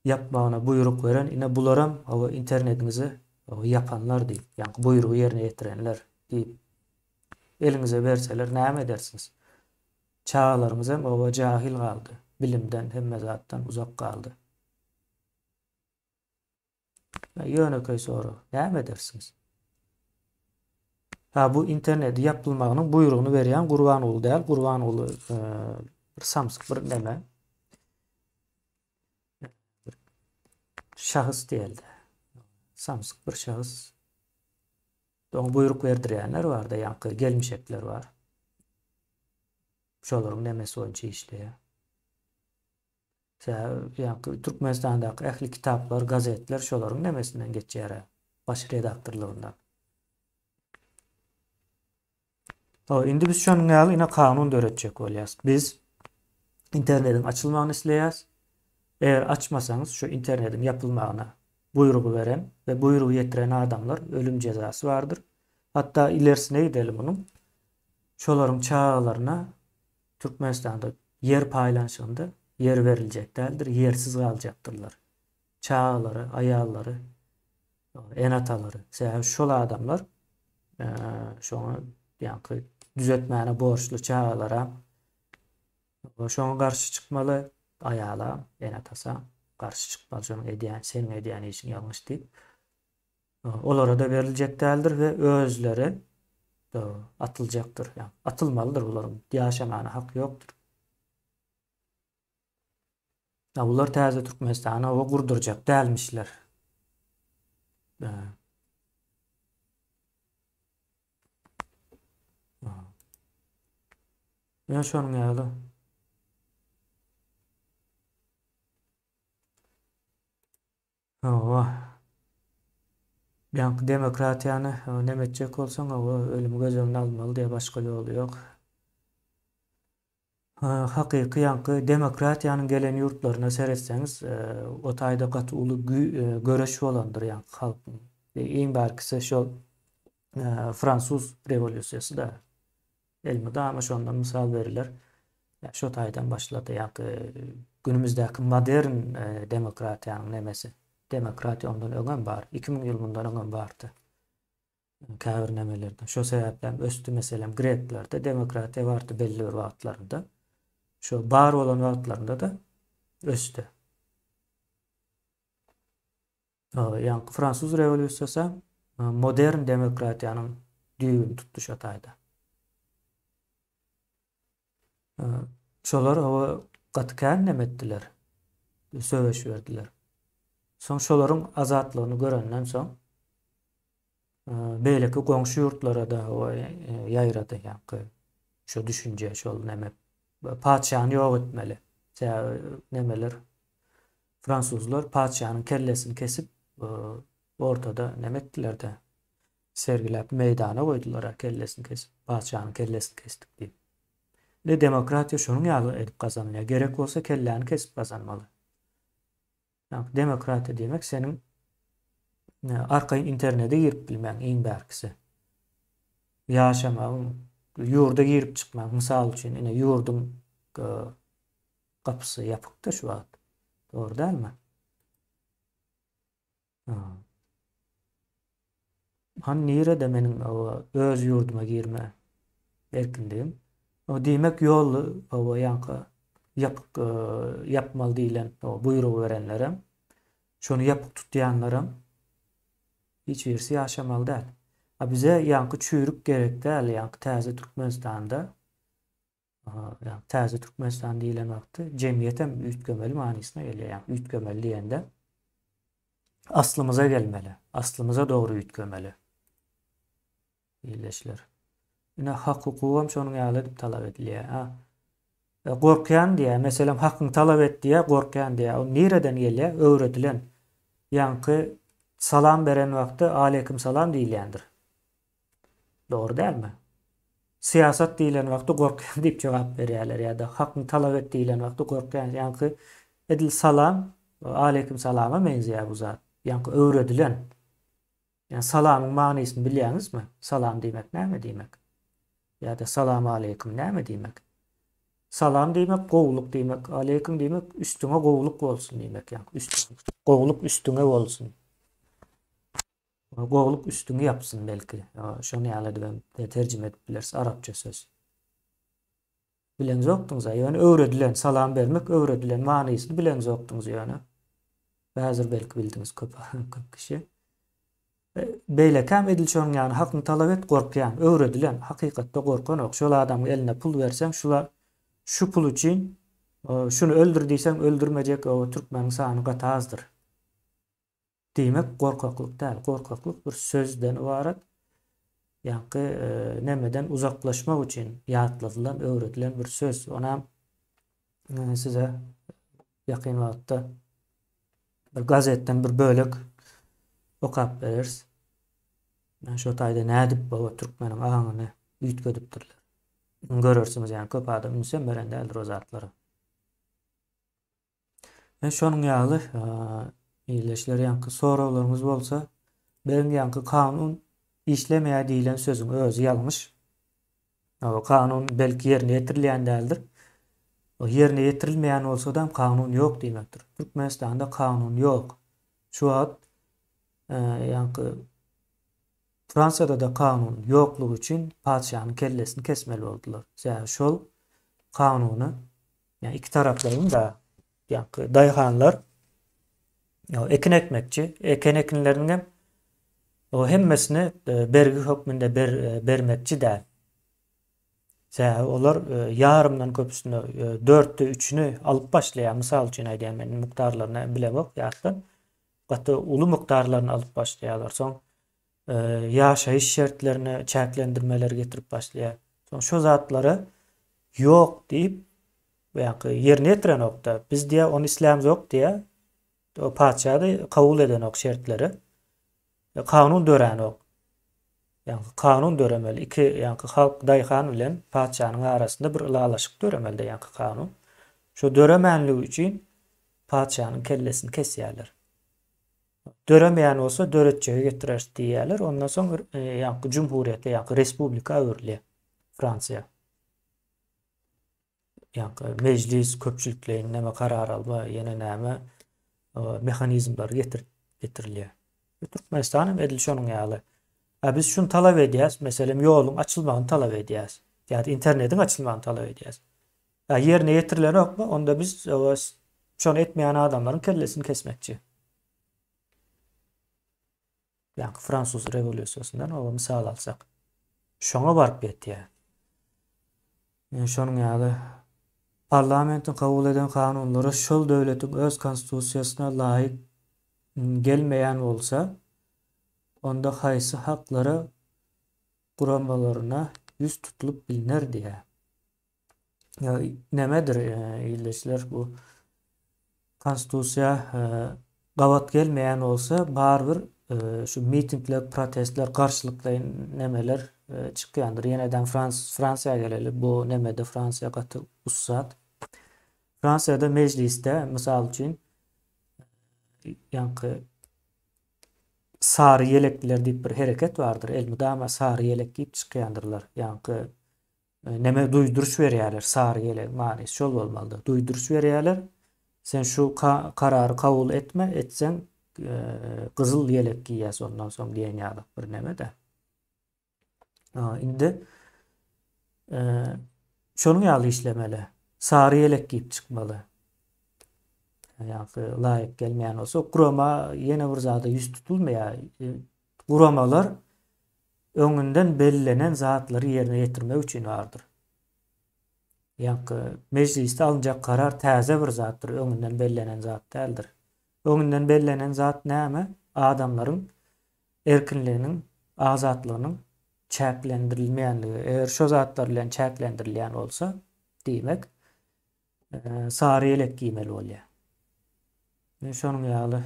yapmağına buyruk veren yine bularam o internetinizi yapanlar değil. Yani buyruğu yerine getirenler değil. Elinize verseler näme edersiniz? Çağlarımız hem o cahil kaldı. Bilimden hem mezattan uzak kaldı. Yönököy soru. Näme edersiniz? Bu interneti yapılmağının buyruğunu veren Gurbanoğlu değil. Gurbanoğlu bir samsyk bir neme. Şahıs değildi. Samsyk bir şahıs. Ona buyruk verdirenler var da yankı gelmişekler var. Şolaryň nemesi boýunça işleýär. Yankı Türkmenistan'daki ähli kitaplar, gazetler şolaryň nemesinden geçýär. Baş redaktorlygyndan. Indi biz şonuň ýaly ine kanun döretjek bolýas. Biz internetin açylmagyny isleýäs. Eğer açmasanız şu internetin yapılmağına buyruğu veren ve buyruğu yetiren adamlar ölüm cezası vardır. Hatta ilerisine gidelim bunun. Şolaryň çağlarına Türkmenistan'da yer paylaşımında yer verilecek değildir. Yersiz kalacaktırlar. Çağları, ayalları, enataları. Şol adamlar şonu yankı düzeltmene borçlu çağlara şonu karşı çıkmalı. Ayala, enatasa karşı çıkmalı. Şonu senin ediyen işin yanlış değil. Olara da verilecek değildir ve özleri atılacaktır. Yani atılmalıdır bunların. Yaşamana hak yoktur. Bunlar täze Türkmenistan'a o gurduracak değilmişler. Ya şonuň ýaly. Demokratiýany näme etjek bolsaň, ölümi göz önüne almaly diýe başga ýoly ýok. Hakyky ýankı demokratiýanyň gelen ýurtlaryna seretseňiz, o taýda gaty uly göreş bolandyr ýankı halkyň. Iň barkysy şol Fransuz rewolýusiýasy da elmide ama şondan misal beriler. Şo taýdan başlady ýankı günümüzdäki modern demokratiýanyň nemesi. Demokratiýa ondan öňem bar. 2000 ýylyndan öňem bardy. Käbir nemelerden. Şo sebäplen östü meselem Greklerde demokratiýa bardy belli bir wagtlarynda. Şo bar bolan wagtlarynda da östü. Ýankı Fransuz rewolýusiýasy modern demokratiýanyň düýbüni tutdy şo taýda. Şolar gaty kän nemetdiler. Söwüş berdiler. Soň şolaryň azatlygyny görenden soň beýleki goňşy ýurtlara da ýaýrady ýanky şo düşünje şol neme padşahyny ýok etmeli. Nemeler Fransuzlar padşahynyň kellesini kesip ortada nemetdiler de sergilep meýdana goýdular kellesini kesip padşahynyň kellesini kesdik diýip. Demokratiýa şonuň ýaly edip kazanylýar. Gerek bolsa kelläni kesip kazanmaly. Demokratiýa demek senin arkaýyn internete girip bilmäň iň bärkisi. Ýaşamagyň, ýurda girip çykmak, mysal üçin ine ýurdun kapysy ýapykda şu wagt. Dogry dälmi? Nirede meniň öz ýurduma girme erkindigim. O diýmek ýolly ýankı yapmaly diýilen buyrugy berenlerem, şonu yapyk tutýanlarym hiç birisi ýaşamaly däl. Bize ýankı çüýrük gerek däl, ýankı täze Türkmenistanda täze Türkmenistan diýilen wagty jemgyýetem üýtgemeli manysyna gelýär. Ýani üýtgemeli diýende aslymyza gelmeli, aslymyza dogry üýtgemeli. Ýyleşler. Ine hak hukukam şonuň ýaly edip talap edilýär. Gorkyan diye, mesela hakkını talep et diye gorkyan diye. O nereden gelýär? Öwredilen. Ýankı salam beren wagty aleyküm salam diýilýändir. Dogry dälmi? Siýasat diýilen wagty gorkyan diýip jogap berýärler ýa-da hakkını talep et diýilen wagty gorkyan. Ýankı edil salam aleyküm salama menziýär bu zat. Ýankı öwredilen. Yani salamyň manysyny bilýäňizmi? Salam diýmek näme diýmek? Ya da salam aleyküm näme diýmek? Salam diýmek gowluk diýmek, aleyküm diýmek üstüňe gowluk bolsun diýmek ýa-ni gowluk üstüňe bolsun. Gowluk üstüňe ýapsyn belki. Şonu ýaly terjime edip bilersiz arapça söz. Bileňiz okdyňyz ýa-ni öwredilen salam bermek öwredilen manysyny bileňiz okdyňyz ýa-ni. Bazır belki bildiniz köp köp kişi. Beýlekäm edilşoň ýany hakyny talap et, gorkýan, öwredilen, hakykatda gorkan ok. Şol adamyň eline pul berseň, şu pul üçin şunu öldür diýseň öldürmejek, o türkmeniň sany gata azdyr. Diýmek gorkaklyk däl, gorkaklyk bir sözden ibaret. Ýa-ni nemeden uzaklaşmak üçin ýatladylan, öwredilen bir söz. Onam size ýakyn wagtda bir gazetden bir bölek okap berers. Ben şu taýda nädip bu türkmeniň aňyny üýtgedipdirler. Görürsüňiz ýani köp adam ünsem berende o zatlary. Ben şonuň ýaly ýyleşler ýanky sorawlaryňyz bolsa, benim ýanky kanun işlemeýär diýilen sözüň özü ýalňyş. O kanun belki ýerine ýetirilýän däldir. O ýerine ýetirilmeýän bolsa-da kanun ýok diýmekdir. Türkmenistanda kanun ýok. Şu wagt ýanky Fransada da kanun ýoklugy üçin padşahyň kellesini kesmeli boldular. Ýa şol kanuny ýa iki taraplaryň da ýanky daýhanlar ekin ekmekçi, eken ekinleriniň o hemmesini bergi hökmünde bermekçi däl. Ýa olar ýarymdan köpüsini 4'te 3'ünü alyp başlaýar. Mysal üçin aýdýan men mukdarlaryny bilemok ýa-da gaty uly mukdarlaryny alyp başlaýarlar. Soň ýaşaýyş şertlerini çäklendirmeler getirip başlaýar. Soň şu zatlary ýok diýip ýa-ni ýerine ýetiren okda biz diýe onu islämiz ýok diýe o padşahdy kabul eden ok şertleri kanun dören ok. Yani kanun döremeli. İki yani halk daýhan bilen padşahyň arasynda bir ylagaşyk döremeli yani kanun. Şu döremenligi üçin padşahyň kellesini kesýärler. Döremeýän bolsa döretçege getirer diýerler. Ondan soň yani cumhuriyet yani respublika öwrülýär. Fransiýa. Yani meclis köpçüliklerini näme karar alma, ýene näme mehanizmlar getirilýär. Türkmenistan edilşonuň ýaly. Biz şunu talap edýäs, meselem ýoluň açylmagyny talap edýäs. Ýa-da internetiň açylmagyny talap edýäs. Ýerine ýetirilen okma, onda biz şonu etmeýän adamlaryň kellesini kesmekçi. Yani Fransuz rewolýusiýasyndan o misal alsak. Şoňa baryp ýetýär. Şonuň ýaly parlamentiň kabul eden kanunlary şol döwletiň öz konstitusiýasyna laýyk gelmeýän bolsa, onda haýsy haklary guramalaryna yüz tutulup bilinir diýär. Ya nemedir ýyleşler bu konstitusiýa gawat gelmeýän bolsa, barbyr şu mitingler, protestler, garşylykly nemeler çykýandyr. Ýeneden Fransiýa geleli bu nemede Fransiýa gaty ussat. Fransiyada mecliste misal üçin ýanky sarı yelekliler diýip bir hereket bardyr. Elmydama sarı yelek giýip çykýandyrlar. Ýanky neme duýduruş berýärler sarı yelek manysy şol bolmaly. Duýduruş berýärler. Sen şu karary kabul etme, etsen gyzyl yelek giýýäs ondan soň diýen ýaly bir neme de. Indi şonuň ýaly işlemeli. Sarı yelek giýip çykmaly. Yani laýyk gelmeýän bolsa, gurama ýene bir zada yüz tutulmaýar. Guramalar öňünden belrilenen zatlary ýerine ýetirmek üçin bardyr. Yani mecliste alınjak karar täze bir zatdyr, öňünden belrilenen zat däldir. Öňünden belrilenen zat näme? Adamlaryň erkinliginiň, azatlygynyň çäklendirilmeýänligi. Eger şo zatlar bilen çäklendirilýän bolsa, diýmek sarı yelek giýmeli bolýar. Şonuň ýaly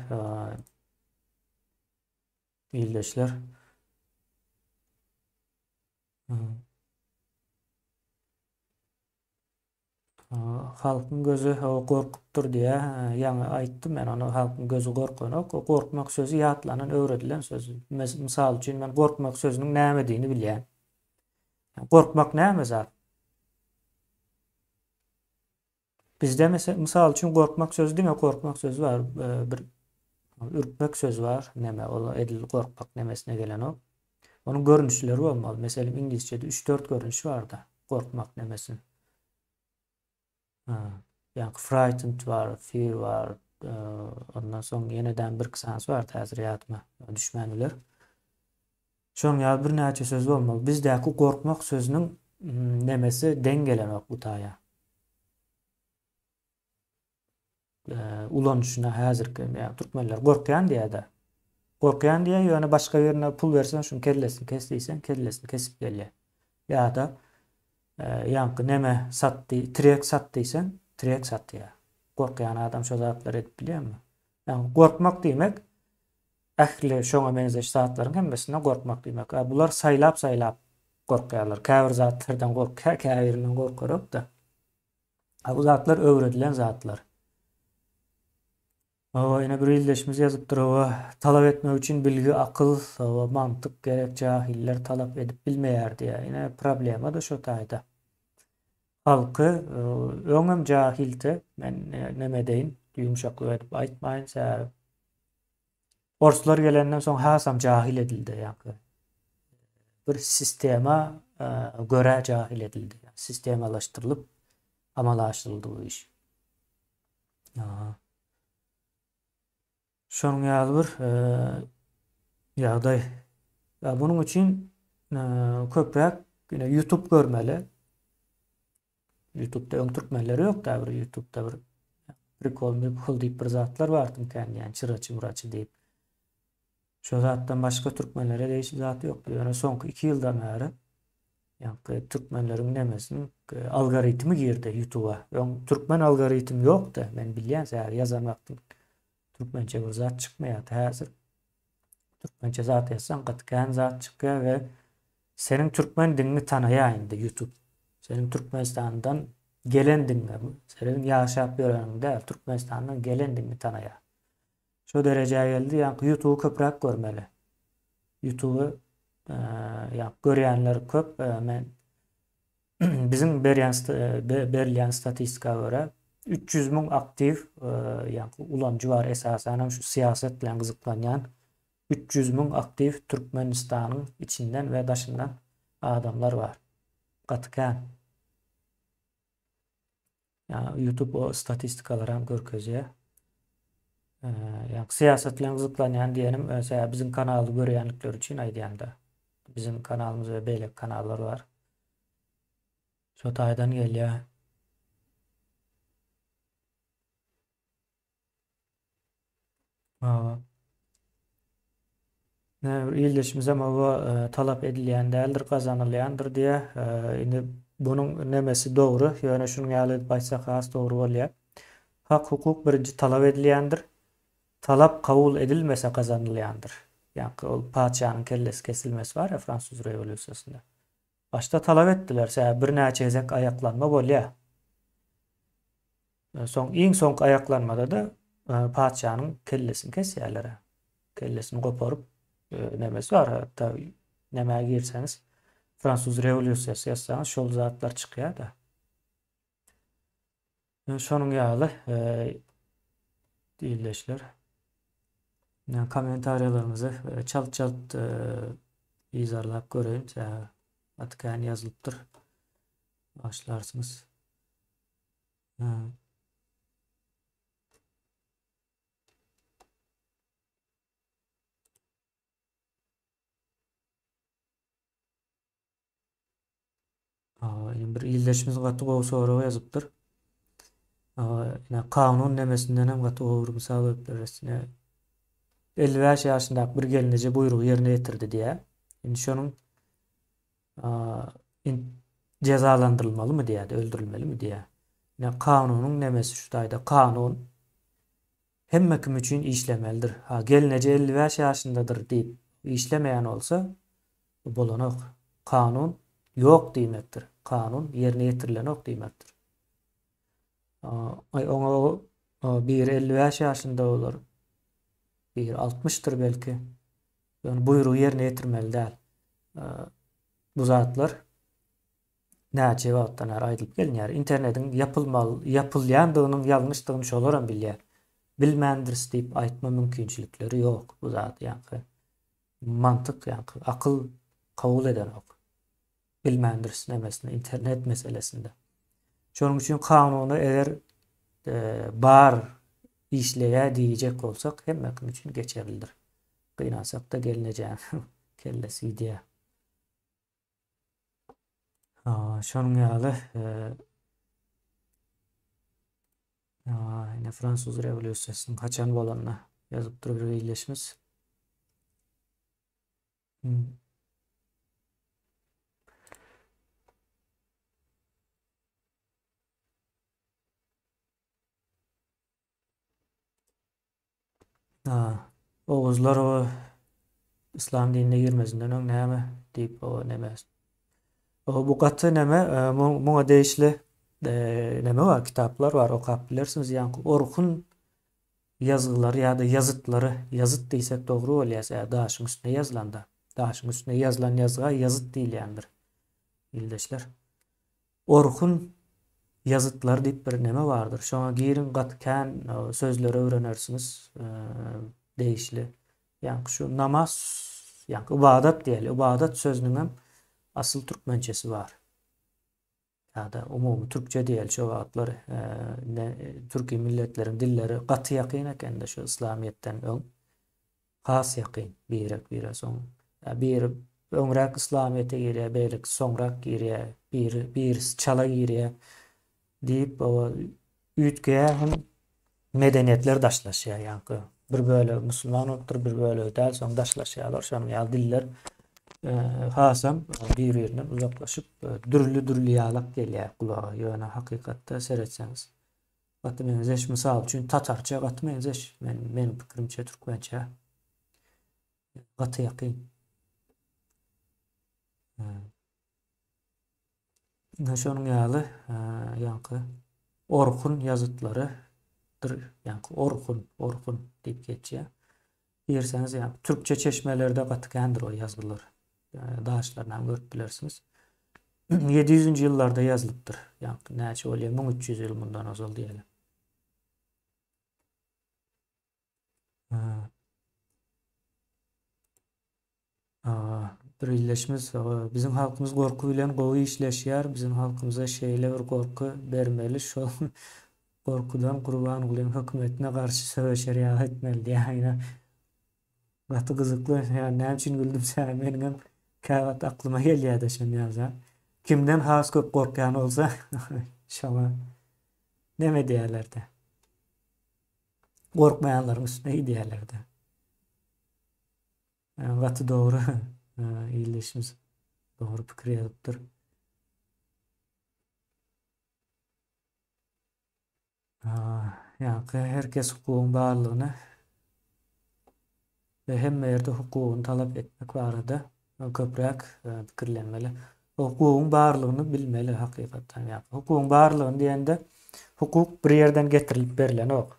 ýyleşler halkyň gözü gorkupdyr diýe ýa-ni aýtdym men onu halkyň gözü gorkanok, o gorkmak sözü ýatlanan öwredilen söz. Misal üçin men gorkmak sözüniň näme diýini bilýän. Gorkmak näme zat? Bizde misal üçin gorkmak sözü diňe gorkmak sözü var. Bir ürkmek sözü var. Neme o edil gorkmak nemesine gelen o. Onun görünüşleri bolmaly. Meselem İngilizce'de 3-4 görünüş var da gorkmak nemesinin. Yani frightened var, fear var, Ondan soň ýeneden bir kysans bar häzir ýadyma düşmänler. Şoň ýa bir näçe söz bolmaly. Bizdäki gorkmak sözüniň nemesi dengelenok bu taýa. Ulanışyna häzirki türkmenler gorkýan diýär-de. Gorkýan diýär ýöne başga birine pul bersen şuň kellesini kes diýsen kellesini kesip gelýär. Ýa-da ýanky neme satdy, tirek sat diýsen tirek satýar. Gorkýan adam şo zatlar edip bilýärmi? Yani gorkmak diýmek ähli şoňa benzeş zatlaryň hemmesine gorkmak diýmek. Bular saýlap gorkýarlar. Käbir zatlardan gorkýar, käbirinden gorkarok da. Bu zatlar öwredilen zatlar. Ýene bir ildeşimiz ýazypdyr, talap etmek üçin bilgi, akyl, mantyk gerek, jahiller talap edip bilmeýär diýär. Ýene problema da şo taýda. Halky öňem jahildi, men neme deýin, ýumşaklyk edip aýtmaýyn, sä Orslar gelenden soň hasam jahil edildi ýa-ni. Bir sistema göre jahil edildi. Sistemalaşdyrylyp amalaşdyryldy bu iş. Şonuň ýaly bir ýagdaý. Bunuň üçin köpräk YouTube görmeli. YouTube'da türkmenleri yok da bir YouTube'da bir prikol diýip bir zatlar bar tymkan, ýani çıraçı diýip. Şo zatdan başga türkmenlere değişik zatı yok. Ýöne soňky 2 ýyldan bäri ýa-ni türkmenleriň nemesini algoritmi girdi YouTube'a. Türkmen algoritmi ýok da men bilýän sä ýazan wagtym türkmençe bir zat çykmaýar. Häzir türkmençe zat ýazsan gatkan zat çykýar we seniň türkmen dilini tanaýar indi YouTube. Senin Türkmenistan'dan gelen dinle, senin yaşap yöreninde Türkmenistan'dan gelen dinle tanıya. Şu dereceye geldi, yani YouTube'u köprak görmeli. YouTube'u görýänler köp. Bizim berýän statistika göre 300 000 aktif ulanjy bar esasen şu siyaset bilen gyzyklanýan 300 000 aktif Türkmenistanyň içinden ve daşyndan adamlar var. Gatkan. YouTube o statistikalar hem görkezýär. Siyaset bilen gyzyklanýan diýenim, mesela bizim kanaly görýänlikler üçin aýdýanda. Bizim kanalymyz we beýlek kanallar var. Şo taýdan gelýär. İldeşimiz ama bu talap edilýän däldir, kazanylýandyr diýe. Indi bunuň nemesi dogry, ýöne şunu ýaly baýsak has dogry bolýar. Hak hukuk birinji talap edilýändir. Talap kabul edilmese kazanylýandyr. Ýani ol paçanyň kellesi kesilmesi var ya Fransuz rewolýusiýasynda. Başta talap etdiler, bir näçe ezek ayaklanma bolýar. Iň soňky ayaklanmada da paçanyň kellesini kesýärler. Kellesini goparyp nemesi var. Hatta nemäge girseniz Fransuz rewolýusiýasy ýazsaňyz şol zatlar çykýar da. Şonuň ýaly diýilýär. Kommentariýalaryňyzy çalt ýazarlap göreýin. Atkan ýazylypdyr. Başlarsınız. Bir ildeşimiz gaty gowy soraw ýazypdyr. Kanun nemesinden hem gaty gowy mysal berýär. 55 ýaşyndaky bir gelinje buýrugy ýerine ýetirdi diýär. Indi şonuň cezalandyrylmalymy diýär, öldürilmelimi diýär. Kanunyň nemesi şu taýda, kanun hemme kim üçin işlemelidir. Gelinje 55 ýaşyndadyr diýip işlemeýän bolsa bu bolanok. Kanun yok diýmekdir. Kanun ýerine ýetirilenok diýmekdir. Oňa bir 55 ýaşynda bolar. Bir 60'tır belki. Yani buyruğu yerine yetirmeli değil. Bu zatlar näçe wagtdan aýdylyp gelýär. İnternetin yapylýandygynyň ýalňyşdygyny şolaram bilýär. Bilmändir diýip aýtma mümkinçilikleri ýok. Bu zat ýa-ni mantyk ýa-ni akyl kabul eden ok. Bilmändir nemesine internet meselesinde. Şonuň üçin kanuny eger bar işleye diyecek olsak hemmekin için geçerlidir. Kıynasak da gelineceğim. Kellesi diye. Şonun ýaly yine Fransuz Revolüsiýasynyň kaçan bolanyna ýazyp durup bir beýleşimiz. Oğuzlar o İslam dinine girmesinden öň näme diýip o näme. O bu gaty näme muňa değişli näme var, kitaplar var, okap bilersiniz. Ýani Orhun yazgylary ýa-da ýazytlary, ýazyt diýsek dogry bolýar. Daşyň üstüne ýazylanda. Daşyň üstüne ýazylan ýazga ýazyt diýilýändir. Ildeşler. Orhun ýazytlar diýip bir näme bardyr. Şoňa girin gatkan sözleri öwrenersiniz. Değişli. Yani şu namaz, yani ibadat diyelim. İbadat sözünün hem asıl Türkmençesi var. Ya da umumi Türkçe değil şu adları. Türkiye milletlerin dilleri katı yakın eken de şu İslamiyet'ten ön. Has yakın. Bir son. Bir önrak İslamiyet'e giriyor. Bir sonrak giriyor. Bir çala giriyor. Deyip o ütgeye hem medeniyetler daşlaşıyor yani. Bir böyle Müslüman ottur, bir böyle ötel, son daşlaşıyorlar. Şonuň ýaly diller hasam bir-birinden uzaklaşıp dürlü ýalak gelýär kulağa. Ýöne hakykatda seretseňiz. Gatmyňyz misal üçin tatarça gatmyňyz men pikirimçe türkmençe gaty ýakyn. Şonuň ýaly ýanky Orhun ýazytlary yani Orhun diýip geçýär. Diýerseňiz ýa türkçe çeşmelerde gatkandyr o ýazgylar. Daşlaryndan görüp bilersiniz. 700-nji ýyllarda ýazylypdyr. Ýani näçe bolýar? 1300 ýyl mundan azal diýelim. Bir illeşimiz bizim halkymyz gorku bilen gowy işleşýär. Bizim halkymyza şeýle bir gorku bermeli. Şol korkudan Kurban Gulyň hökümetine garşy söýüşer etmeli diýär. Gaty gyzykly. Ýani näme üçin güldüm sen meniň käwat aklyma gelýär-de şol ýaza. Kimden has köp gorkan bolsa şoňa näme diýerler-de. Gorkmaýanlaryň üstüne diýerler-de. Gaty dogry. İlleşimiz dogry pikir ýazypdyr. Yani herkes hukukun barlygyny ve hemme ýerde hukugyny talap etmek barada köprek pikirlenmeli. Hukukun barlygyny bilmeli hakykatdan. Yani hukukun barlygyny diýende hukuk bir ýerden getirilip berilen ok.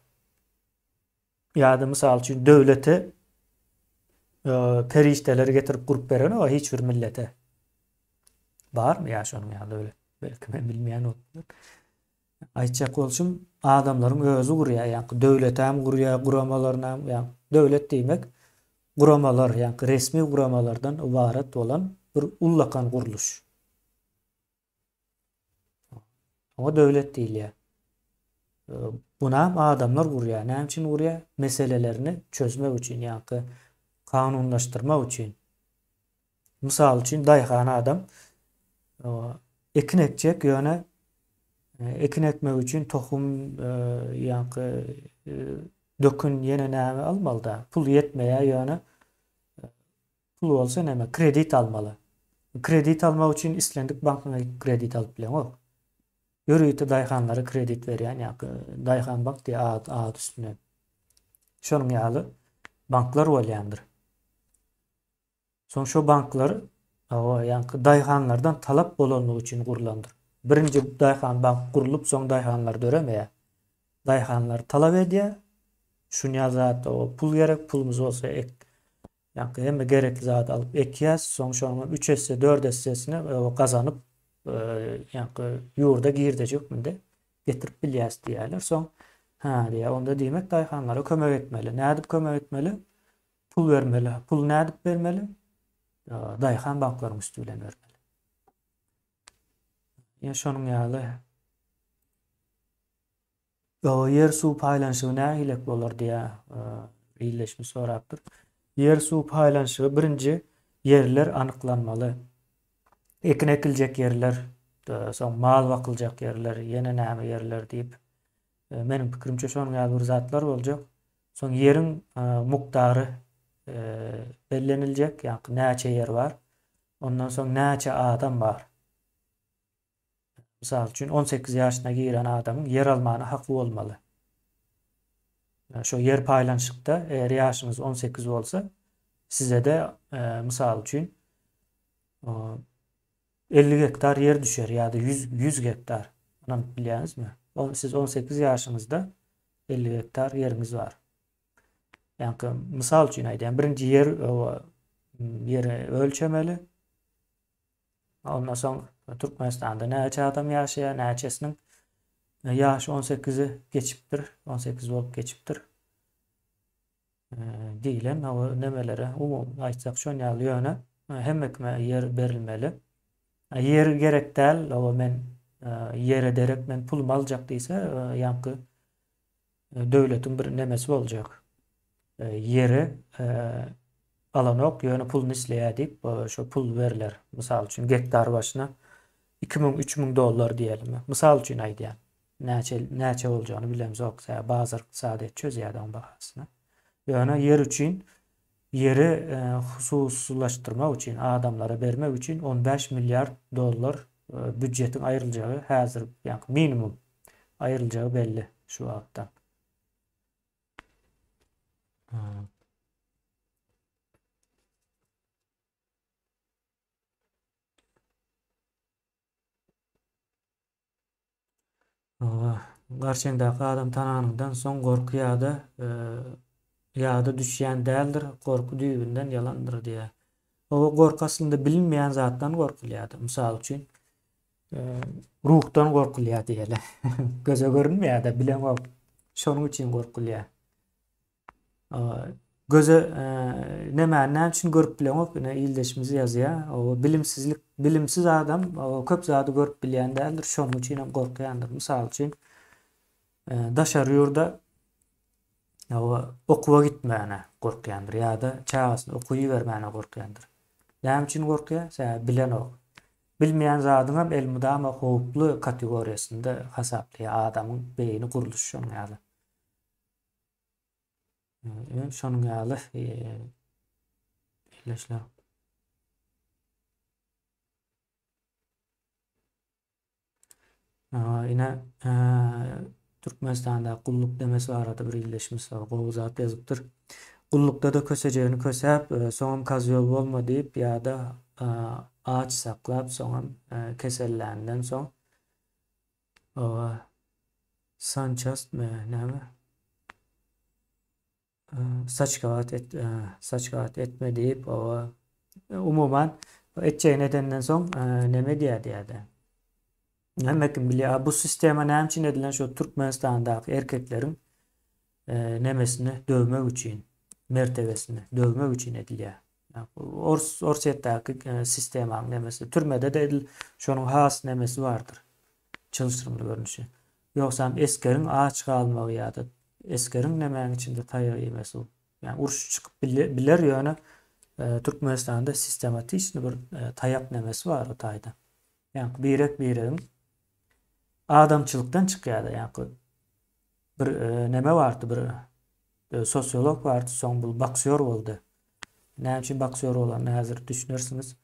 Ýa-da mysal üçin döwleti perişteleri getirip gurup beren o hiç bir millete barmy? Ya şonuň ýaly öyle. Belki men bilmeýän oklar. Aýtjak bolsam adamlaryň özü gurýar, ýani döwlet hem gurýar, guramalaryna hem, ýani döwlet diýmek guramalar, ýani resmi guramalardan ibaret bolan bir ullakan guruluş. Ama döwlet diýilýär. Buna adamlar gurýar. Näme üçin gurýar? Meselelerini çözmek üçin, ýani kanunlaşdyrmak üçin. Mysal üçin daýhan adam ekin ekjek ýöne ekin ekmek üçin tohum ýani dökün ýene näme almaly-da. Pul ýetmeýär ýöne pul bolsa näme kredit almaly. Kredit almak üçin islendik bankaga kredit alyp bilen ok. Ýörüýte daýhanlary kredit berýän ýa-da daýhan bank diýip ad üstüne. Şonuň ýaly banklar bolýandyr. Soň şu banklar ýani daýhanlardan talap bolanlygy üçin gurulandyr. Birinji daýhan bank gurulup soň daýhanlar döremeýär. Daýhanlar talap edýär. Şunya zat o pul gerek, pulumuz bolsa ýani hemme gerekli zat alyp ekýäs, soň şonuň 3 esse 4 essesini gazanyp ýani ýurda girdejekminde getirip bilýäs diýerler. Soň diýär, onda diýmek daýhanlara kömek etmeli. Nädip kömek etmeli? Pul bermeli. Pul nädip bermeli? Daýhan banklaryň üstü bilen bermeli. Ýa şonuň ýaly O yer su paylanşığı ne hilek bolar diye iyileşmiş soraktır. Yer su paylanşığı birinci yerler anıklanmalı. Ekin ekilecek yerler, son mal bakılacak yerler, yene näme yerler deyip menin pikirimçe şonuň ýaly bir zatlar boljak. Soň yerin mukdary belleniljek, ýa-ni näçe yer bar. Ondan soň näçe adam bar. Misal üçin 18 ýaşyna giren adamyň yer almana hakly bolmaly. Şo yer paylanşykda eger ýaşyňyz 18 bolsa, size de misal üçin 50 hektar yer düşer ýa-da 100 hektar. Onu bilýäňizmi? Siz 18 ýaşyňyzda 50 hektar ýeriňiz bar. Ýa-ni misal üçin aýdýan, birinji ýeri ölçemeli. Ondan soň Türkmenistanda näçe adam ýaşaýar, näçesiniň ýaşy 18'i geçipdir, 18 bolup geçipdir. Diýilen o nemelere umum aýtsak şol ýaly ýöne hemmekme yer berilmeli. Yer gerek däl, o men yer ederek men pulumy aljak diýse, ýa-ni döwletiň bir nemesi boljak. Yeri alanok ýöne puluny isleýär diýip şo pul beriler. Misal üçin gektar başyna 2000-3000 dollar diýelim. Misal üçin aýdýan. Näçe boljagyny bilemiz oksa bazar iqtisady çözýär onun bahasyna. Ýöne yer üçin yeri hususlaşdyrmak üçin, adamlara bermek üçin 15 milyar dollar büdjetiň aýryljagy häzir ýa-ni minimum aýryljagy belli şu wagtdan. Garşeňdäki adam tananyňdan soň gorky ýa-da düşýän däldir, gorky düýbünden ýalandyr diýär. O gorky aslynda bilinmeýän zatdan gorkulýar. Misal üçin ruhdan gorkulýar diýeler. Göze görünmeýär-de bilen o. Şonuň üçin gorkulýar. Göze näme üçin görüp bilen ok, ildeşimizi ýazýar. O bilimsiz adam o köp zady görüp bilýän däldir, şonuň üçin hem gorkýandyr. Misal üçin daşary ýurda okuwa gitmäne gorkýandyr ýa-da çagasyny okuýy bermäne gorkýandyr. Näme üçin gorkýar? Sebäbi bilen ok. Bilmeýän zadyň hem elmydam howply kategoriýasynda hasaplaýar adamyň beýni guruluşy şonuň ýaly. Şonuň ýaly ileşler. Ine Türkmenistanda gulluk demesi arada bir ileşmiş var. Gowy zat ýazypdyr. Gullukda da kösejegini kösäp, soňam kazyol bolma diýip ýa-da ağaç saklap, soňam kesellenden soň sançast näme? Saçkawat etme diýip umuman etjegi nedenden soň neme diýär. Nämekin bilýär, bu sistema näme üçin edilen şo Türkmenistandaky erkekleriň nemesini dövmek üçin, mertebesini dövmek üçin edilýär. Orsiýetdäki sistemaň nemesi türmede de edil, şonuň has nemesi bardyr. Çylşyrymly görnüşi. Ýoksa eskeriň ağaç galmagy ýa-da eskeriň nemäň içinde taýyr ýemesi. Yani uruş çykyp biler ýöne Türkmenistanda sistematik bir taýap nemesi bar o taýda. Yani biregiň adamçylykdan çykýar. Yani bir neme bardy, bir sosiolog bardy, soň bu boksyor boldy. Näme üçin boksyor bolan häzir düşünersiňiz.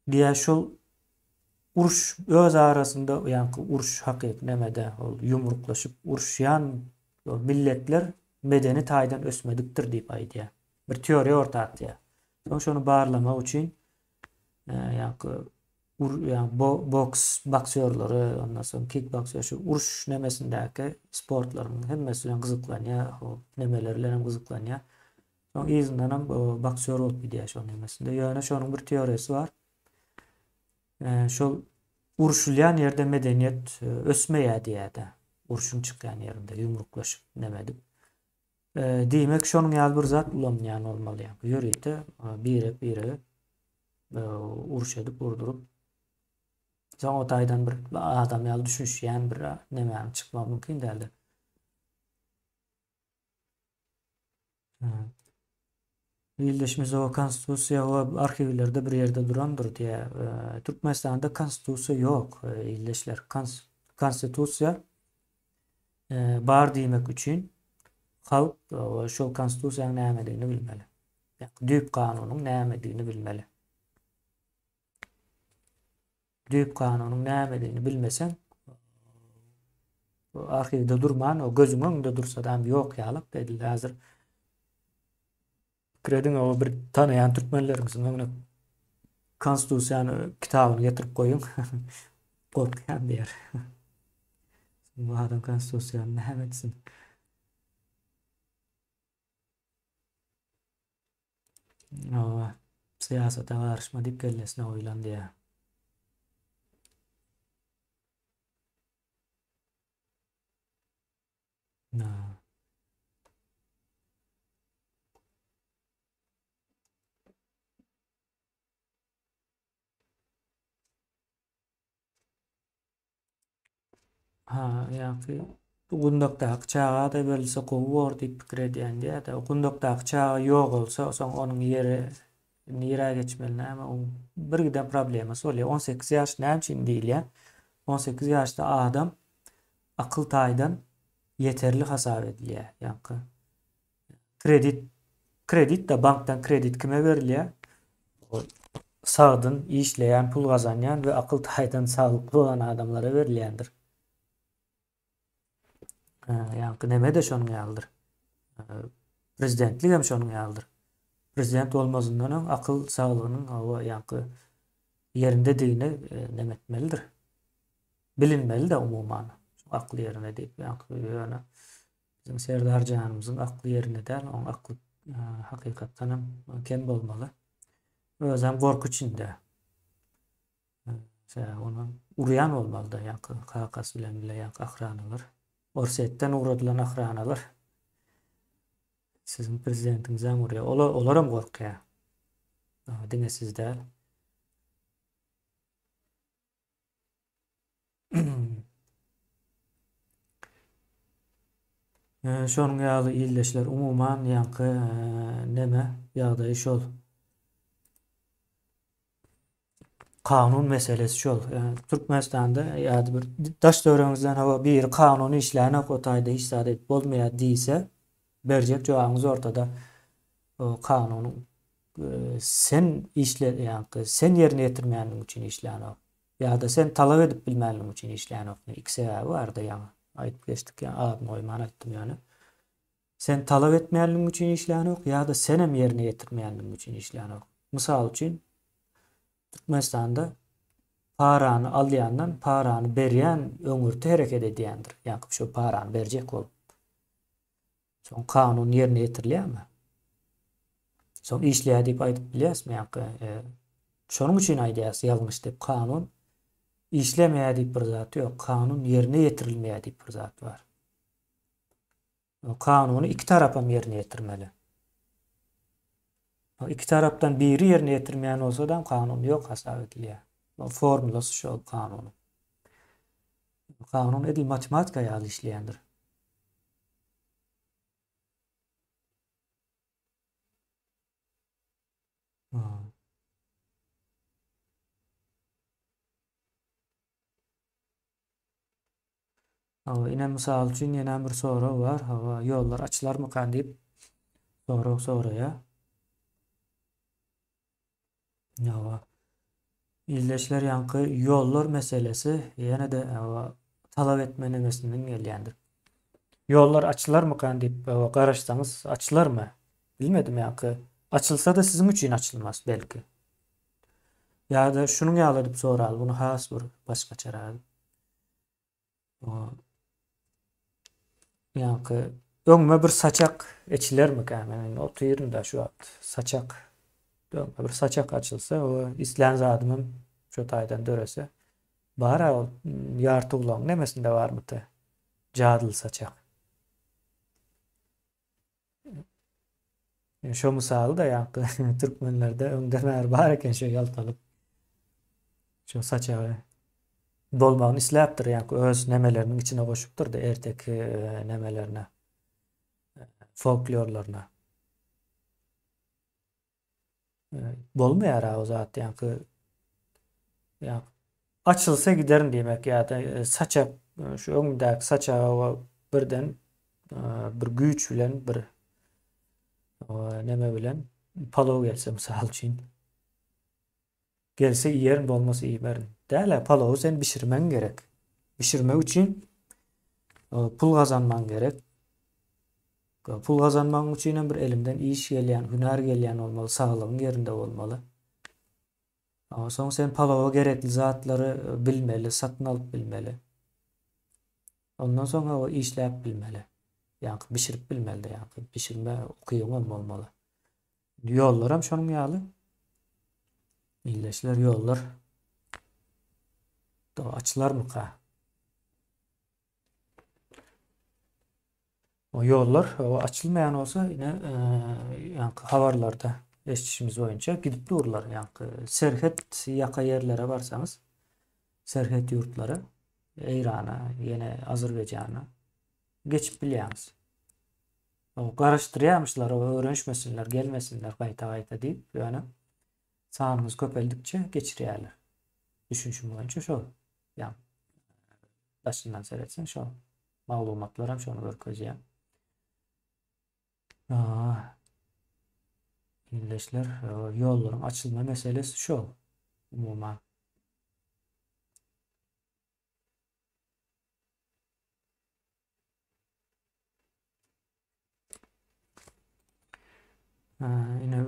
Diýär şol uruş öz arasında, ýa-ni uruş hakyky nemede ýumruklaşyp uruşýan milletler medeni taýdan ösmedikdir diýip aýdýar. Bir teoriýa orta atýar. Soň şonu barlamak üçin boksyorlary, ondan soň kickboksyor, şu uruş nemesindäki sportlaryň hemmesi bilen gyzyklanýar, nemeler bilen gyzyklanýar. Soň izinden hem boksyor bolup gidýär şo nemesinde. Ýöne şonuň bir teoriýasy bar. Şol uruşulýan ýerde medeniýet ösmeýär diýär-de. Uruşun çykýan ýerinde ýumruklaşyp nemedip. Diýmek şonuň ýaly bir zat ulanýan bolmaly. Ýörüýte bire uruş edip urdurup Sen o taydan bir adam ýaly düşünýän bir näme çykmak mümkin däldi. Birleşmiş o konstitusiya o arşivlerde bir yerde durandır diye. Türkmenistan'da konstitusiya yok. İlleşler konstitusiya bar diýmek üçin halk şol konstitusiýanyň näme bilmeli. Düýp kanunyň näme bilmeli. Düýp kanunyň näme bilmesen arşivde durman, o gözüň öňünde dursa-da ýok ýalyk dedi. Häzir Kredin o bir tanıyan Türkmenlerimizin öňüne konstitusiýany kitabyny getirip goýun. Korkýan diýer. Bu adam konstitusiýany näme etsin? O siyasata garşma diýip kellesine oýlan diýär. Ýa-ni gundakdaky çağa da berilse gowy bor diýip pikir edýän diýär-de. Gundakdaky çağa ýok bolsa, soň onuň ýeri nirä geçmeli näme? Bir giden problemasy bolýar. 18 ýaş näme üçin diýilýär? 18 ýaşda adam akyl taýdan ýeterli hasap edilýär. Ýa-ni kredit da bankdan kredit kime berilýär? Sagdyn işleýän, pul gazanýan we akyl taýdan saglykly bolan adamlara berilýändir. Ýa-ni näme-de şonuň ýalydyr. Prezidentlik hem şonuň ýalydyr. Prezident bolmazyndan akyl saglygynyň ýa-ni ýerinde diýini näme etmelidir? Bilinmeli de umumyň. Akly ýerine diýip ýa-ni bizim Serdar janymyzyň akly ýerine däl, onuň akly hakykatdan hem kem bolmaly. Özem gorku içinde. Onu uryan olmalı da kakas bilen bile ahranalar. Orsetden uğradılan ahranalar. Sizin prezidentinizden uğraya. Olaram korkuya. Dine sizde. Şonun ýaly illeşler umuman näme ýagdaýy şol. Kanun meselesi şol. Türkmenistan'da ýa-da bir daş döwrüňizden hawa bir kanuny işläne gotaýda işsat edip bolmaýar diýse, berjek jogaňyz ortada. O kanunyň sen sen ýerine ýetirmeýänligiň üçin işläne. Ýa-da sen talap edip bilmänligiň üçin işläne. Iki sebäbi barda ýa-ni. Aýdyp geçdik ýa-ni admy oýman aýtdym ýa-ni. Sen talap etmeýänligiň üçin işläne ýa-da sen hem ýerine ýetirmeýänligiň üçin işläne. Mysal üçin Türkmenistan'da parany alýandan parany berýän öňürde hereket edýändir. Ýa-ni şu parany berjek bolup. Soň kanun ýerine ýetirilýärmi? Soň işleýär diýip aýdyp bilýäsmi? Ýa-ni şonuň üçin aýdýas ýalňyş diýip kanun işlemeýär diýip bir zat ýok. Kanun ýerine ýetirilmeýär diýip bir zat bar. O kanuny iki tarap hem ýerine ýetirmeli. O iki tarapdan biri ýerine ýetirmeýän bolsa da kanun ýok hasap edilýär. O formulasy şol kanunyň. Kanun edil matematika ýaly işleýändir. Ine mysal üçin ýene bir soraw bar. Ýollar açylarmykan diýip soraw soraýar. Ýa illeşler ýa-ni ýollar meselesi ýene de talap etme nemesinden gelýändir. Ýollar açylarmykan diýip garaşsaňyz açylarmy? Bilmedim ýa-ni. Açylsa da sizin üçin açylmaz belki. Ýa-da şunuň ýaly diýip soraly. Bunu has bir başga çara. Ýa-ni öňüme bir saçak eçilermikan? Meniň otuýarymda şu wagt saçak. Öňüme bir saçak açylsa, o islen zadymym şu taýdan dörese. Bara o ýarty ulan nemesinde barmydy? Jadyl saçak. Şo mysaly da ýa-ni türkmenlerde öňde mer bar eken şo ýaltalyp. Şo saçagy bolmağını isläpdir. Yani öz nemelerinin içine koşupdur da erteki nemelerine, folklorlarına. Bolmaýar o zat yani açılsa giderin demek ya da saça şu öňündäki saça birden bir güýç bilen bir neme bilen palaw gelse misal üçin gelse iýerin bolmasy iýmerin. Däle palawy sen bişirmen gerek. Bişirmek üçin pul gazanman gerek. Pul gazanman üçin bir elimden iş gelýän, hüner gelýän bolmaly, saglygyň yerinde bolmaly. Soň sen palawa gerekli zatlary bilmeli, satyn alyp bilmeli. Ondan soňra o işläp bilmeli. Yani bişirip bilmeli yani pişirme okuýan bolmaly. Ýollar hem şonuň ýaly. İlleşler ýollar. Da açylarmyka? O ýollar o açylmaýan bolsa ine yani habarlarda eşitişimiz boýunça gidip dururlar. Yani serhet ýaka ýerlere barsaňyz, serhet ýurtlary, Eýrana, ýene Azerbaýjana geçip bilýäňiz. O garaşdyrýarmyşlar, o öwrenişmesinler, gelmesinler gaýta-gaýta diýip, ýöne sanyňyz köpeldikçe geçirýärler. Düşünşüm boýunça şol. Yani başyndan seretsen şol. Maglumatlar hem şonu görkezýär. İlleşler, ýollaryň açylma meselesi şol. Umumyň. Ine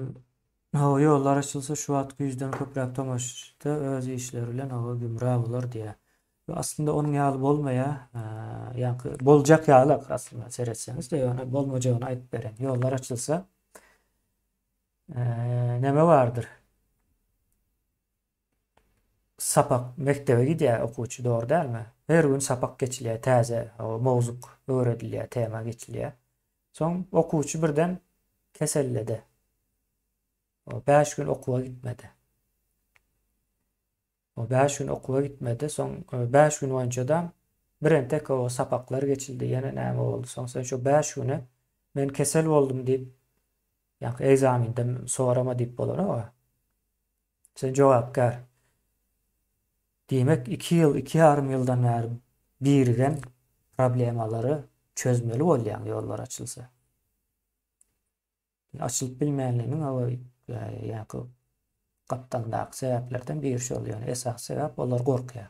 o ýollar açylsa şu wagtky ýüzden köpräk tomoşçy öz işleri bilen o gümrah bolar diýär. Aslında onun ýaly bolmaýa, ýa-ni boljak ýaly aslında seretseňiz de ýöne bolmajagyny aýdyp beren. Ýollar açylsa neme bardyr? Sapak mektebe gidýär okuwçy, dogry dälmi? Her gün sapak geçilýär, täze o mowzuk öwredilýär, tema geçilýär. Soň okuwçy birden keselledi. O 5 gün okuwa gitmedi. O 5 gün okuwa gitmedi. Soň 5 gün boýunça biren tek o sapaklar geçildi. Ýene näme boldy? Soň sen şu 5 güni men kesel boldum diýip ýa-ni egzaminde sorama diýip bolar. Sen jogap ber. Demek 2 ýyl, 2,5 ýyldan bäri birgen problemalary çözmeli bolýan ýollar açylsa. Açılıp bilmeýänliginiň ýa-ni gapdandaky sebäplerden biri şol ýöne esas sebäp olar gorkýar.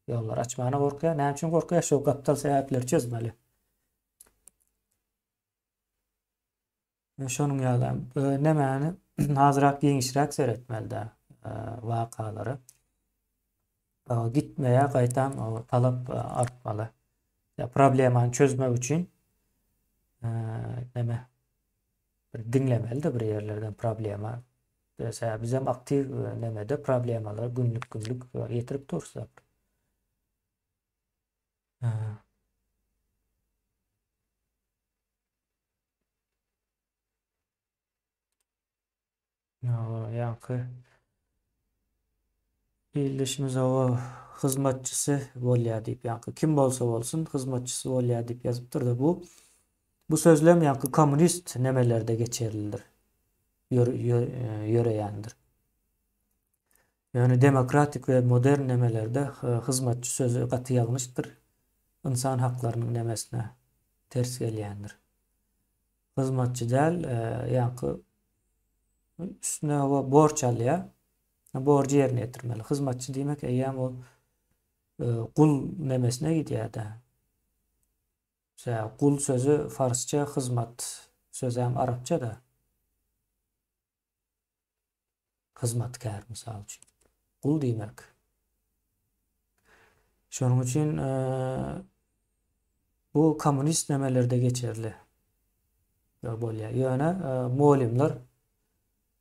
Ýollar açmana gorkýar. Näme üçin gorkýar? Şol gapdal sebäpleri çözmeli. Şonuň ýaly nemäni hazyrak giňişräk seretmeli wakalary. Gitmeýä gaýtam talap artmaly. Ya problemany çözmek üçin neme bir dinlemeli de bir yerlerden problema. Mesela bizim aktif nemede problemalar günlük getirip dursak. Yani ilişimiz o hizmetçisi bolýar diýip ýa-ni kim bolsa bolsun hizmetçisi bolýar diýip ýazypdyr da bu sözlem ýa-ni kommunist nemelerde geçerlidir. Ýöreýändir. Yani demokratik ve modern nemelerde hizmetçi sözü gaty ýalňyşdyr. İnsan haklarynyň nemesine ters gelýändir. Hizmetçi däl ýa-ni üstüne borç alýar. Borcu yerine getirmeli. Hizmetçi demek eýäm o kul nemesine gidýär-de. Kul sözü farsça, hizmet sözü hem arapça da. Hizmetkar misal üçin. Kul demek. Şonuň üçin bu komünist nemelerde geçerli. Bolýar. Ýöne muallimler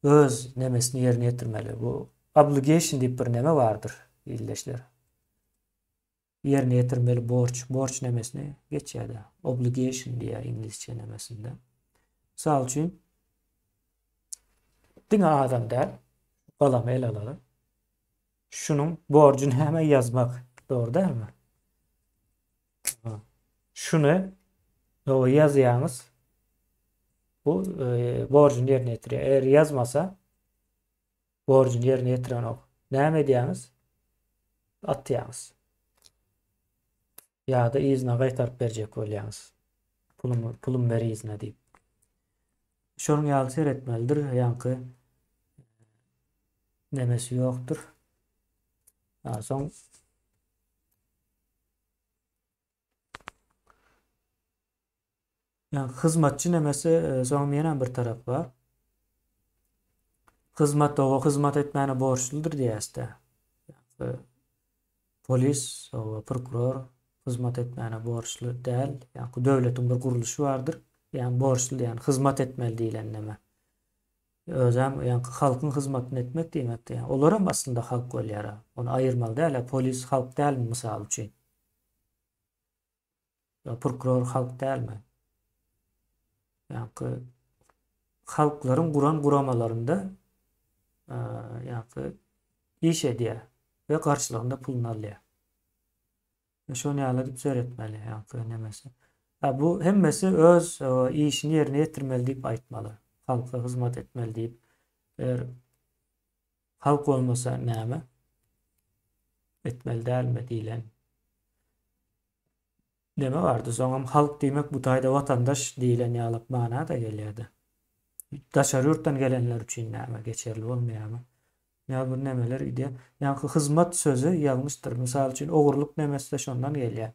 öz nemesini yerine getirmeli. Bu obligation diýip bir neme bardyr illeşler. Yerine getirmeli borç nemesini geçýär. Obligation diýär inglizçe nemesinde. Misal üçin diňe adam däl galamy el alaly. Şunun borcuny hemen yazmak. Doğru değil mi? Ha. Şunu o yazıyorsunuz. Bu borcun yerine getiriyor. Eğer yazmasa borcun yerine getiren ok. Ne ediyorsunuz? Atıyorsunuz. Ya da izne kaytarıp verecek oluyorsunuz. Pulum veri izne deyip. Şunun yalı seyretmelidir. Yankı nemesi yoktur. Daha son yani hizmetçi nemesi son yenen bir taraf var. O hizmet etmeni borçludur diye işte. Yani, polis, o prokuror hizmet etmeni borçlu değil. Yani devletin bir kuruluşu vardır. Yani borçlu yani hizmet etmeli deyilen neme. Özem yani halkın hizmetini etmek demektir. Yani olaram aslında halk olyara. Onu ayırmalı değil. Polis halk değil mi misal için? Ya prokuror halk değil mi? Yani halkların kuramalarında yani iş ediyor ve karşılığında pulunu alıyor. Şunu yaladip seyretmeli yani nemesi. Ha, bu hemmesi öz işini yerine getirmeli deyip aytmalı. Halka hizmet etmeli deyip eğer halk olmasa neme etmeli değil mi deyilen deme vardı. Sonra halk demek bu tayda vatandaş deyilen yalıp mana da geliyordu. Dışarı yurttan gelenler için neme geçerli olmuyor ama. Ya bu nemeler idi. Yani hizmet sözü yanlıştır. Misal için oğurluk nemesi de şundan geliyor.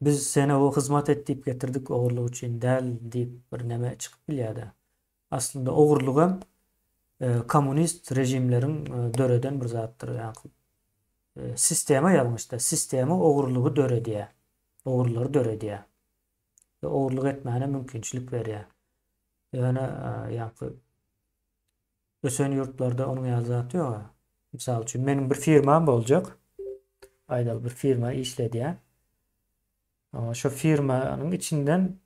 Biz seni o hizmet et deyip getirdik oğurluğu için değil deyip bir neme çıkıp biliyordu. Aslında oğurluğum komünist rejimlerin döreden bir zattır. Yani sisteme yanlıştır. Sisteme oğurluğu döre diye. Oğurları döre diye. Ve oğurluk etmene mümkünçülük veriyor. Yani ösen yurtlarda onun yazı atıyor. Misal için benim bir firmam olacak. Aydalı bir firma işlediyen. Ama şu firmanın içinden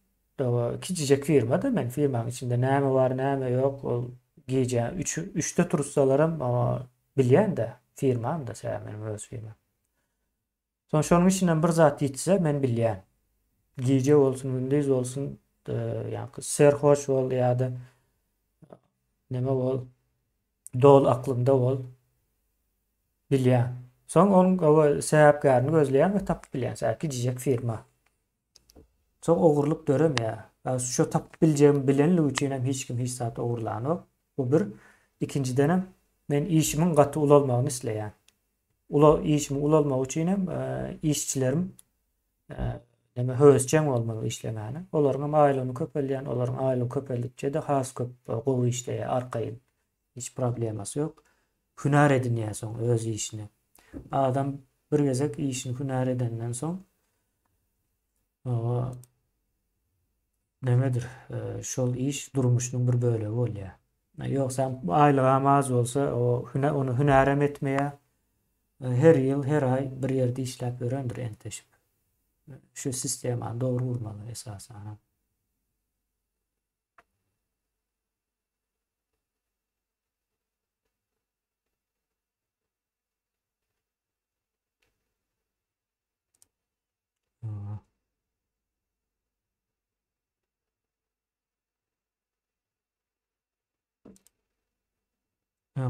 o küçücük firma da ben firmanın içinde ne var ne yok o giyeceğim. Üçte turistlarım ama bilen de firmam da benim öz firma. Sonra onun içinden bir zat yitse ben bilen. Giyecek olsun, gündüz olsun yani serhoş ol ya da neme ol dol aklımda ol bilen. Son onun o sebeplerini gözleyen ve tap bilen. Sanki cicek firma. Çok oğurluk dörüm ya. Şu tap bileceğim bilenli için hem hiç kim hiç saat oğurlanı. Bu bir. İkinci dönem ben işimin katı olmağını isteyen. İşimin olmağı için hem işçilerim hözcem olmalı işlemeni. Onların aileni köpelleyen, onların aileni köpeldikçe de has köp kovu işleye arkayın. Hiç probleması yok. Hüner edin ya son öz işini. Adam bir gezek işini hüner edenden son o nemedir? Şol iş durmuşluğun bir böyle ol ya. Yoksa aylığa az olsa onu hünerem etmeye her yıl her ay bir yerde işlep öğrendir enteşip. Şu sisteme doğru vurmalı esasen.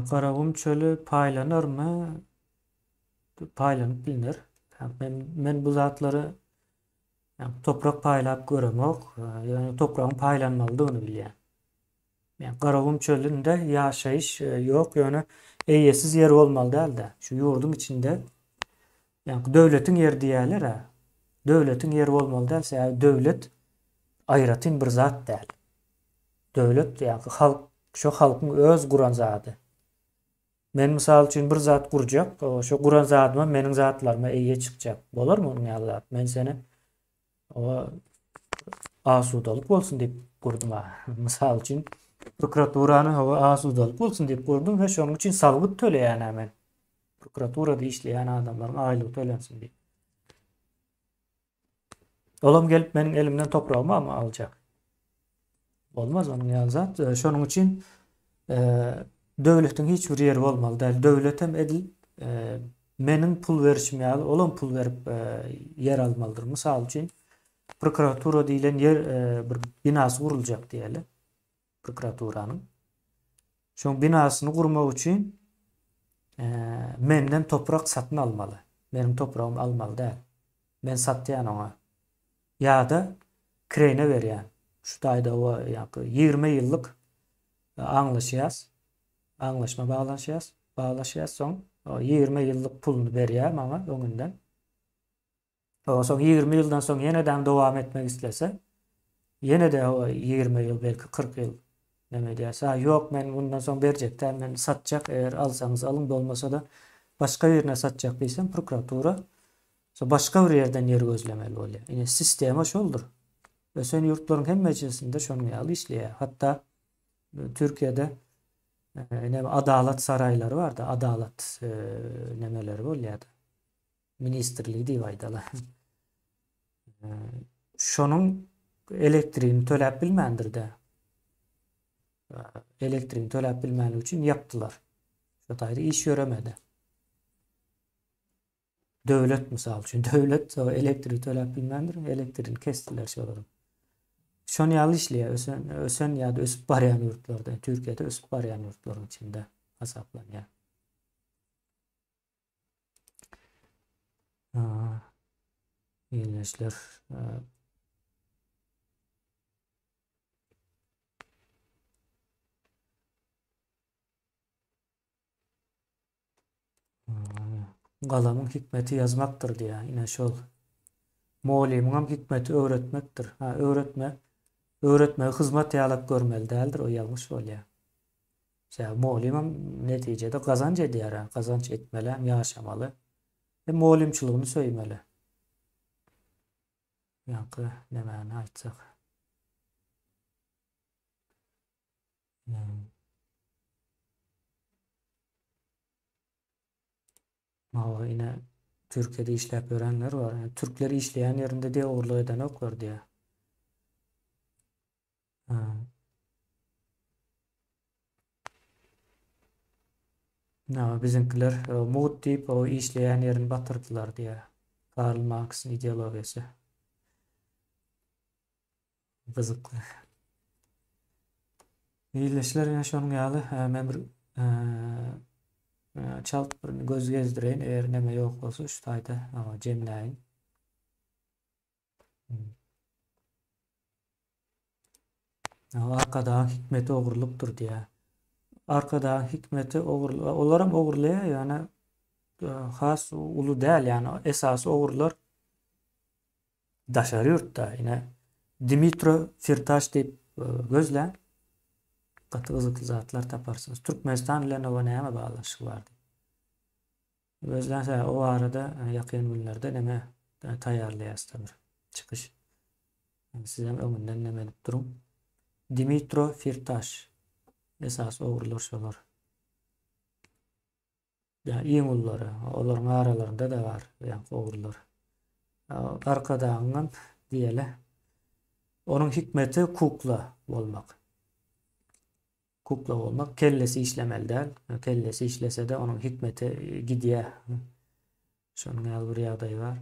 Karavum çölü paylanır mı? Paylanıp bilinir. Ben bu zatları yani toprak paylap göremek, yani toprağın paylanmalılığını biliyorum. Yani Karavum çölünde yaşayış yok. Yani eyyesiz yer olmalı değil de. Şu yurdun içinde yani devletin yeri diyorlar ha. Devletin yeri olmalı değilse yani devlet ayıratın bir zat değil. Devlet yani şu halkın öz kuran zatı. Men misal için bir zat kuracak. Şu kuran zatıma menin zatlarıma eyye çıkacak. Olur mu onun ya zat? Men seni o asudalık olsun deyip kurdum ha. Misal için prokuraturanı hava asudalık olsun deyip kurdum ve şunun için salgıt töle yani hemen. Prokuraturada işleyen adamların aylığı tölensin diye. Oğlum gelip benim elimden toprağımı ama alacak. Olmaz onun ya zat. Şunun için devletin hiçbir yeri olmalı değil. Devlet hem edil menin pul verişim ýaly olan pul berip yer almalydyr. Mysal üçin prokuratura diýilen yer bir binasy guruljak diýeli. Prokuraturanyň. Şoň binasyny gurmak üçin menden toprak satyn almaly. Benim toprağım almaly däl. Men satýan ona. Ýa-da krene berýän. Şu taýda o 20 ýyllyk anlaşýas. Anlaşma bağlaşýas soň o 20 ýyllyk pulunu berýär maňa öňünden. O soň 20 ýyldan soň ýene-de dowam etmek islese, ýene-de o 20 ýyl belki 40 ýyl neme diýerse, ýok men bundan soň berjekden men satjak, eger alsaňyz alyň, bolmasa da başga birine satjak diýsem prokuratura başga bir ýerden yer gözlemeli bolýar. Ine sistema şoldur. Ösen ýurtlaryň hemmeçesinde şonuň ýaly işleýär. Hatta Türkiýede adalet saraýlary bar da, adalet nemeleri bolýar. Ministrligi diýip aýdalar. Şonuň elektriğini töläp bilmändir de. Elektriğini töläp bilmänligi üçin ýapdylar. Şo taýda iş göremedi. Döwlet mysal üçin döwlet elektrik töläp bilmändir, elektriğini kestiler şolary. Şonu ýaly işleýär. Ösen ýa-da ösüp barýan ýurtlarda, Türkiýede ösüp barýan ýurtlaryň içinde hasaplanýar. Ýeňeşler galamyň hikmeti ýazmakdyr diýär. Ine şol. Muallimiň hikmeti öwretmekdir. Öwretmegi hyzmat ýalap görmeli däldir, o ýalňyş bolýar. Muallim netijede gazanç edýär, gazanç etmeli, ýaşamaly. Muallimçiligiňi söýmeli. Ýa-da nämäni aýtsak. Ine Türkiýede işläp görenler var. Yani Türkleri işleyen yerinde de oğurluq eden oklar diye. Bizimkiler Muğut deyip o işleyen yerini batırdılar diye. Karl Marx'ın ideologisi. Kızıklı. İyileşler yine şonun ýaly men bir çalp bir göz gezdireyin. Eğer neme yok olsa şu taýda jemläýin. Arkada hikmeti ogurluktur diye. Arkada hikmeti olaram ogurlaya yani has ulu däl yani esas ogurlar daşary ýurtda ine Dimitro Firtaş diýip gözle gaty gyzykly zatlar taparsınız. Türkmenistan bilen o näme baglanşygy bar diýip. Gözlense o arada ýakyn günlerde neme taýýarlaýasda bir çykyş. Sizem öňünden neme dip durum. Dimitro Firtaş esas ogurlar şolar. Yani iň ullary, olaryň aralarında da var yani ogurlar. Arkadaňyň diýeli onun hikmeti kukla bolmak. Kukla olmak, kellesi işlemeli däl. Kellesi işlese de onun hikmeti gidýär. Şonuň ýaly bir ýagdaý var.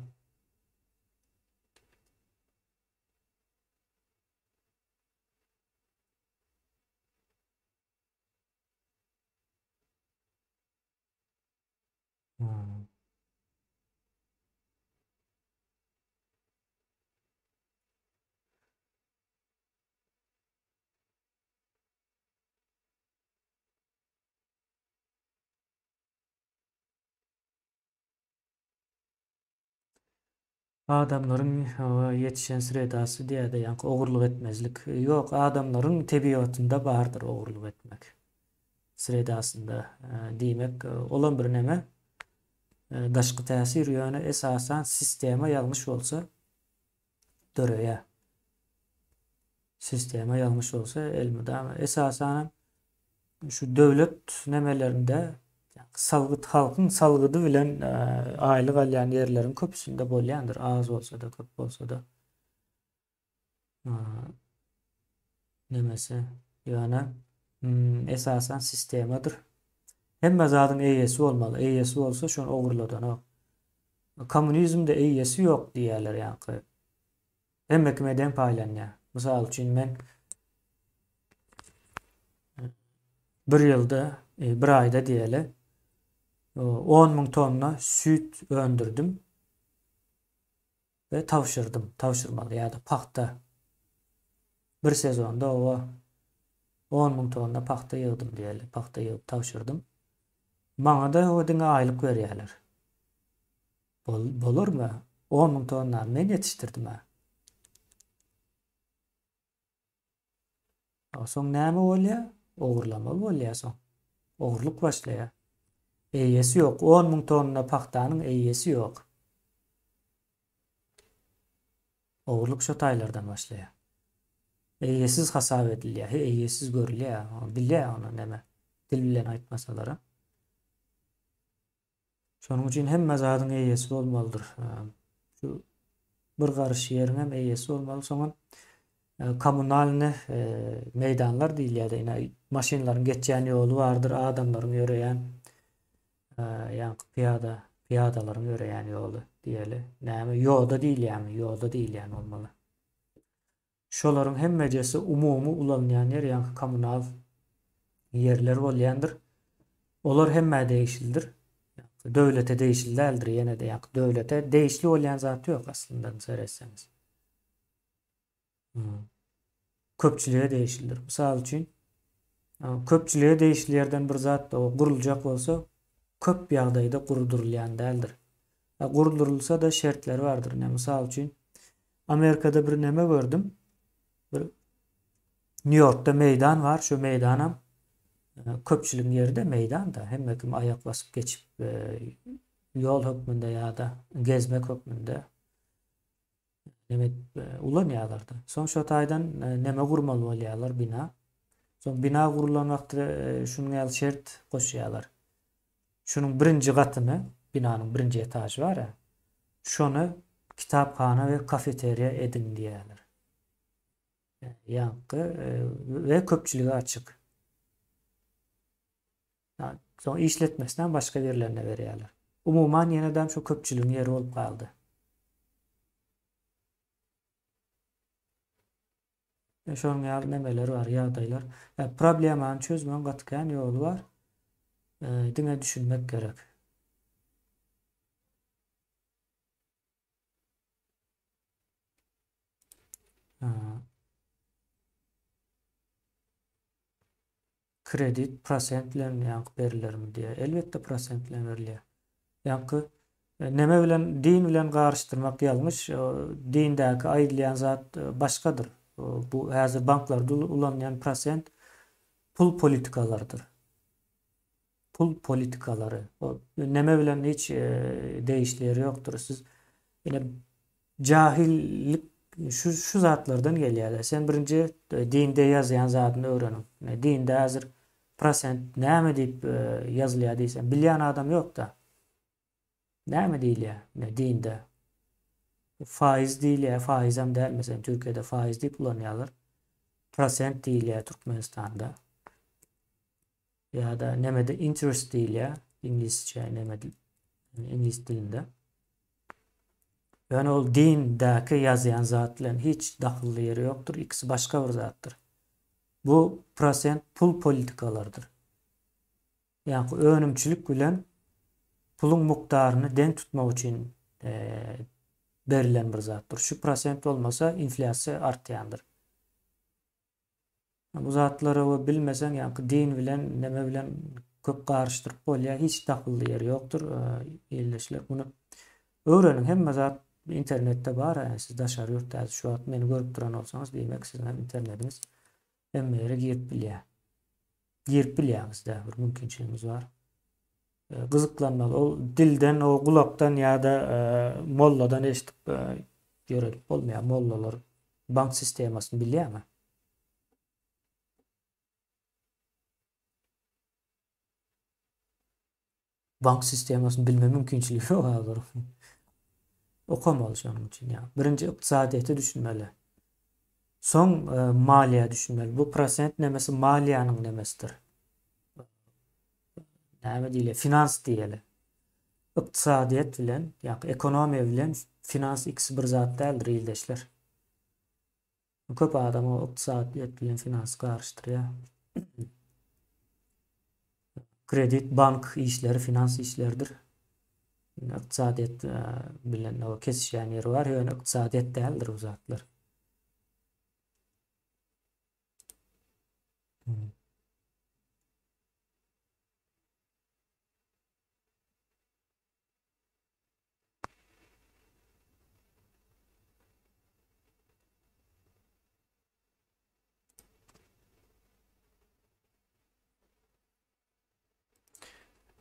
Adamların yetişen sredasy diýerde ýa-da ogurluk etmezlik. Ýok, adamların tebiýatynda bardyr ogurluk etmek. Sredasynda diýmek olan bir neme daşky täsir ýöne esasan sistema ýalňyş bolsa döreýär. Sistema ýalňyş bolsa elmydam esasan şu döwlet nemelerinde salgyt halkyň salgydy bilen aýlyk alýan ýerleriň köpüsinde bolýandyr. Az bolsa da, köp bolsa da. Nemesi ýöne esasan sistemadyr. Hemme zatın eýesi bolmaly. Eýesi bolsa şonu ogurladan. Komünizmde eýesi ýok diýerler ýa-ni. Hemme kime dem paýlanýar. Mysal üçin men bir ýylda, bir aýda diýeli 10.000 tonna süt öndürdüm ve tavşırmaly ýa-da paxta. Bir sezonda o 10.000 tonna paxta ýygdym diýeli. Paxta ýygyp tavşyrdym. Maňa da o diňe aýlyk berýärler. Bolurmy? 10.000 tonna men ýetişdirdim ha. Soň näme bolýar? Ogurlamaly bolýar soň. Ogurluk başlaýar. Eýesi ýok. 10.000 tonna paxtanyň eýesi ýok. Ogurluk şo taýlardan başlaýar. Eýesiz hasap edilýär, eýesiz görülýär. Bilýär onu näme? Dil bilen aýtmasalar. Şonuň üçin hemme zadyň eýesi bolmalydyr. Şu bir garşy ýeriň hem eýesi bolmaly. Soňra kommunalny meýdanlar diýilýär. Ýa maşinalaryň geçýän ýolu bardyr, adamlaryň ýöreýän ýa-ni piyadalaryň ýöreýän ýolu diýeli. Näme ýolda diýilýärmi? Ýolda diýilýän bolmaly. Şolaryň hemmejesi umumy ulanýan ýer ýa-ni kommunal yerler bolýandyr. Olar hemme değişildir. Döwlete değişildirler ýene de ýa-ni döwlete değişli bolýan zat ýok aslında sereseňiz. Köpçülüğe değişildir. Misal üçin köpçülüğe değişilýärden bir zat o guruljak bolsa köp ýagdaýda gurdurulýan däldir. Gurdurulsa da şertleri bardyr. Misal üçin Amerikada bir neme gördüm. Bir New York'ta meýdan var. Şu meýdanam köpçüliň ýeri de meýdanda. Hemme kim ayak basyp geçip ýol hökmünde ýa-da gezmek hökmünde neme ulanýarlar. Soň şo taýdan neme gurmaly bolýarlar bina. Soň bina gurulan wagtda şunuň ýaly şert goşýarlar. Şunun birinci gatyny, binanyň birinci etaji var ya, şonu kitapxana we kafeteriya edin diýerler. Ýa-ni we köpçülüge açyk. Soň işletmesinden başga yerlerine berýärler. Umuman ýene-de şu köpçülüğün ýeri bolup kaldy. Şonuň ýaly nemeler var, ýagdaýlar. Problemany çözmän gatykän ýolu var. Diňe düşünmek gerek. Kredi prosent bilen berilermi diye. Elbette prosent bilen berilýär. Ýa-ni neme bilen din bilen garşdyrmak ýalňyş. Dindäki aýdylýan zat başgadyr. Bu häzir banklarda ulanýan prosent pul politikalarıdır. Pul politikaları. O neme bilen hiç değişleri yoktur. Siz yine cahillik şu zatlardan gelýär. Sen birinci dinde yazýan zatyny öwrenin. Dinde hazır prosent näme diýip yazylýar diýsen bilýän adam ýok da. Näme diýilýär? Dinde faiz diýilýär, faiz hem däl. Mesela Türkiýede faiz diýip ulanýarlar. Prosent diýilýär Türkmenistanda. Ya da nemede interest diýilýär. İngilizce nemede, İngiliz dilinde. Yani o dindäki yazýan zat bilen hiç dahilli ýeri ýokdur. İkisi başga bir zatdyr. Bu prosent pul politikalarıdır. Yani önümçülük bilen pulun mukdaryny den tutmak üçin berilen bir zatdyr. Şu prosent olmasa inflasiýa artýandyr. Bu zatlary bilmesen ýa-ni din bilen neme bilen köp garşdyryp bolýar, hiç dahilli ýeri ýokdur. Ýerleşler bunu öwrenin. Hemme zat internetde bar. Siz daşary ýurtda şu wagt meni görüp duran bolsaňyz diýmek sizin hem internetiniz hemme ýere girip bilýär. Girip bilýäňizde bir mümkinçiligimiz var. Gyzyklanmaly. O dilden, o gulaktan ýa-da molladan eşitip görelip bolmaýar. Mollalar bank sistemasyny bilýärmi? Bank sistemasyny bilme mümkinçiligi ýokdur. Okamaly şonuň üçin ýa. Birinji ykdysadyýaty düşünmeli. Soň maliýa düşünmeli. Bu prosent nemesi maliýanyň nemesidir. näme diýle, finans diýeli. Iqtisadiyet bilen, ýa-ni ekonomiýa bilen finans ikisi bir zat däldir ildeşler. Köp adam o iqtisadiyet bilen finans garşdyrýar. Kredit, bank işleri, finans işleridir. Iqtisadiyet bilen o kesişen yeri var. Yani iqtisadiyet däldir o zatlar.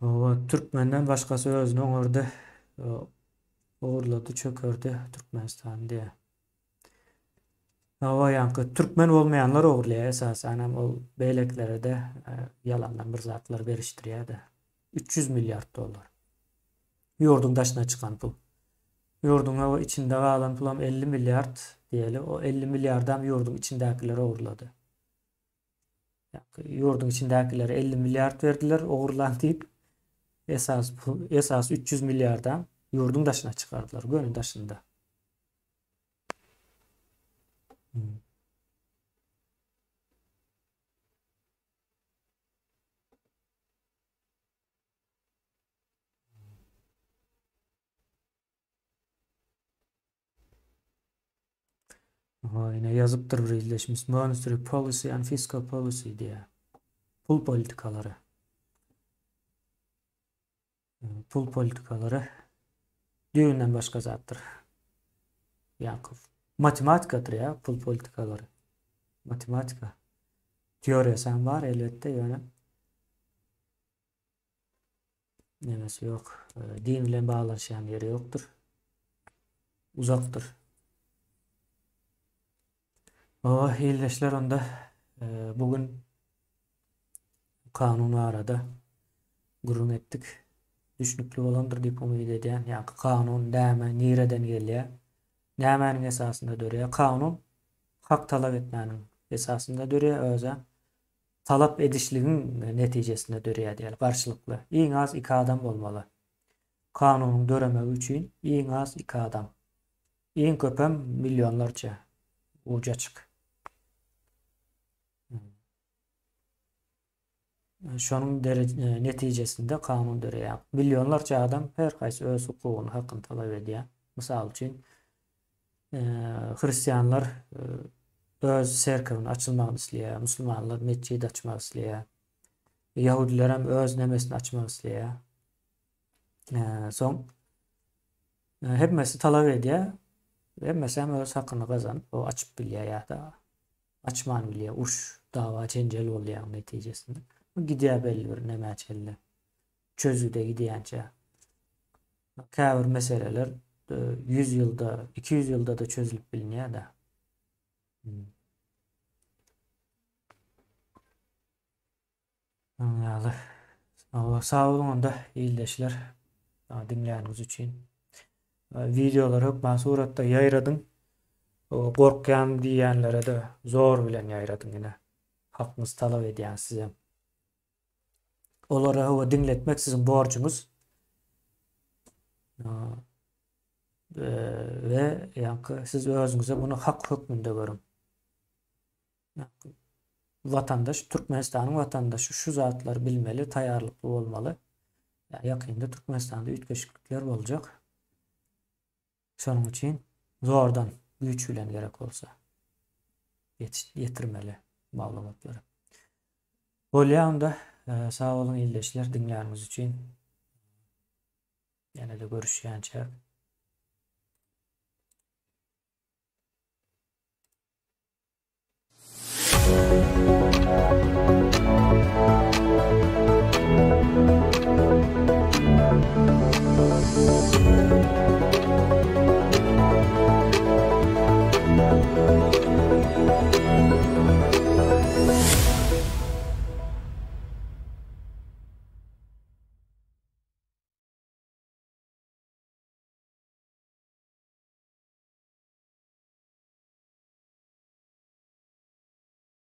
O Türkmenden başkası özüne orada uğurladı, çökürdü Türkmenistan diye. O yankı Türkmen olmayanlar uğurluyor esasen ama o beyleklere de yalandan bir zatlar beriştiriyor da. 300 milyar dolar. Yurdun daşına çıkan pul. Yurdun o içinde kalan pulam 50 milyar diyeli. O 50 milyardan yurdun içindekileri uğurladı. Yurdun içindekilere 50 milyar verdiler, uğurlan deyip esas 300 milyardan yurdun daşına çıkardılar. Gönül daşında. Yine yazıptır Birleşmiş Monetary Policy and Fiscal Policy diye. Pul politikaları. Pul politikaları düğünden başka zattır. Yani matematikadır ya pul politikaları. Matematika. Teorisen var elbette yani. Nemesi yok. Din ile bağlaşan yeri yoktur. Uzaktır. O iyileşler onda bugün kanunu arada gurun ettik. Düşnüklü olandır deyip umid ediyen. Yani kanun näme nireden gelýär? Nämenin esasında dörýär? Kanun hak talap etmäniň esasında dörýär, öze talap edişligiň netijesinde dörýär diýil. Garşylykly. Iň az 2 adam bolmaly. Kanunyň döremegi üçin iň az 2 adam. Iň köpem milyonlarça uca çık. Şonun netijesinde kanun dörýär. Milyonlarça adam her gaýsy öz hukugyny, hakyny talap edýär. Mysal üçin Hristiýanlar öz serkewini açylmagyny isleýär, musulmanlar meçhit açmak isleýär. Yahudiler hem öz nemesini açmak isleýär. Soň hemmesi talap edýär. Hemmesi hem öz hakyny gazanyp o açyp bilýär ýa-da açman bilýär. Uş, dawa, jenjel bolýar netijesinde. Gidýär belli bir nämeçelle. Çözüde gidýänçe. Käbir meseleler 100 yılda, 200 yılda da çözülüp bilinýär da. Ýaly. Sağ olun onda iyileşler. Dinleýäniniz üçin. Videoları hökmen suratda ýaýradym. Gorkýan diýenlere de zor bilen ýaýradym ýene. Hakyňyzy talap edýän sizem. Olara o dinletmek sizin borcunuz. Ve yankı siz özünüze bunu hak hükmünde görün. Vatandaş, Türkmenistan'ın vatandaşı şu zatlar bilmeli, taýýarlykly bolmaly. Yakında Türkmenistan'da ütkeşiklikler olacak. Şonun için zordan güç bilen gerek olsa yetirmeli maglumatları. Bolýanda sağ olun iyileşler dinleýäniniz üçin. Ýene de görüşýänçe.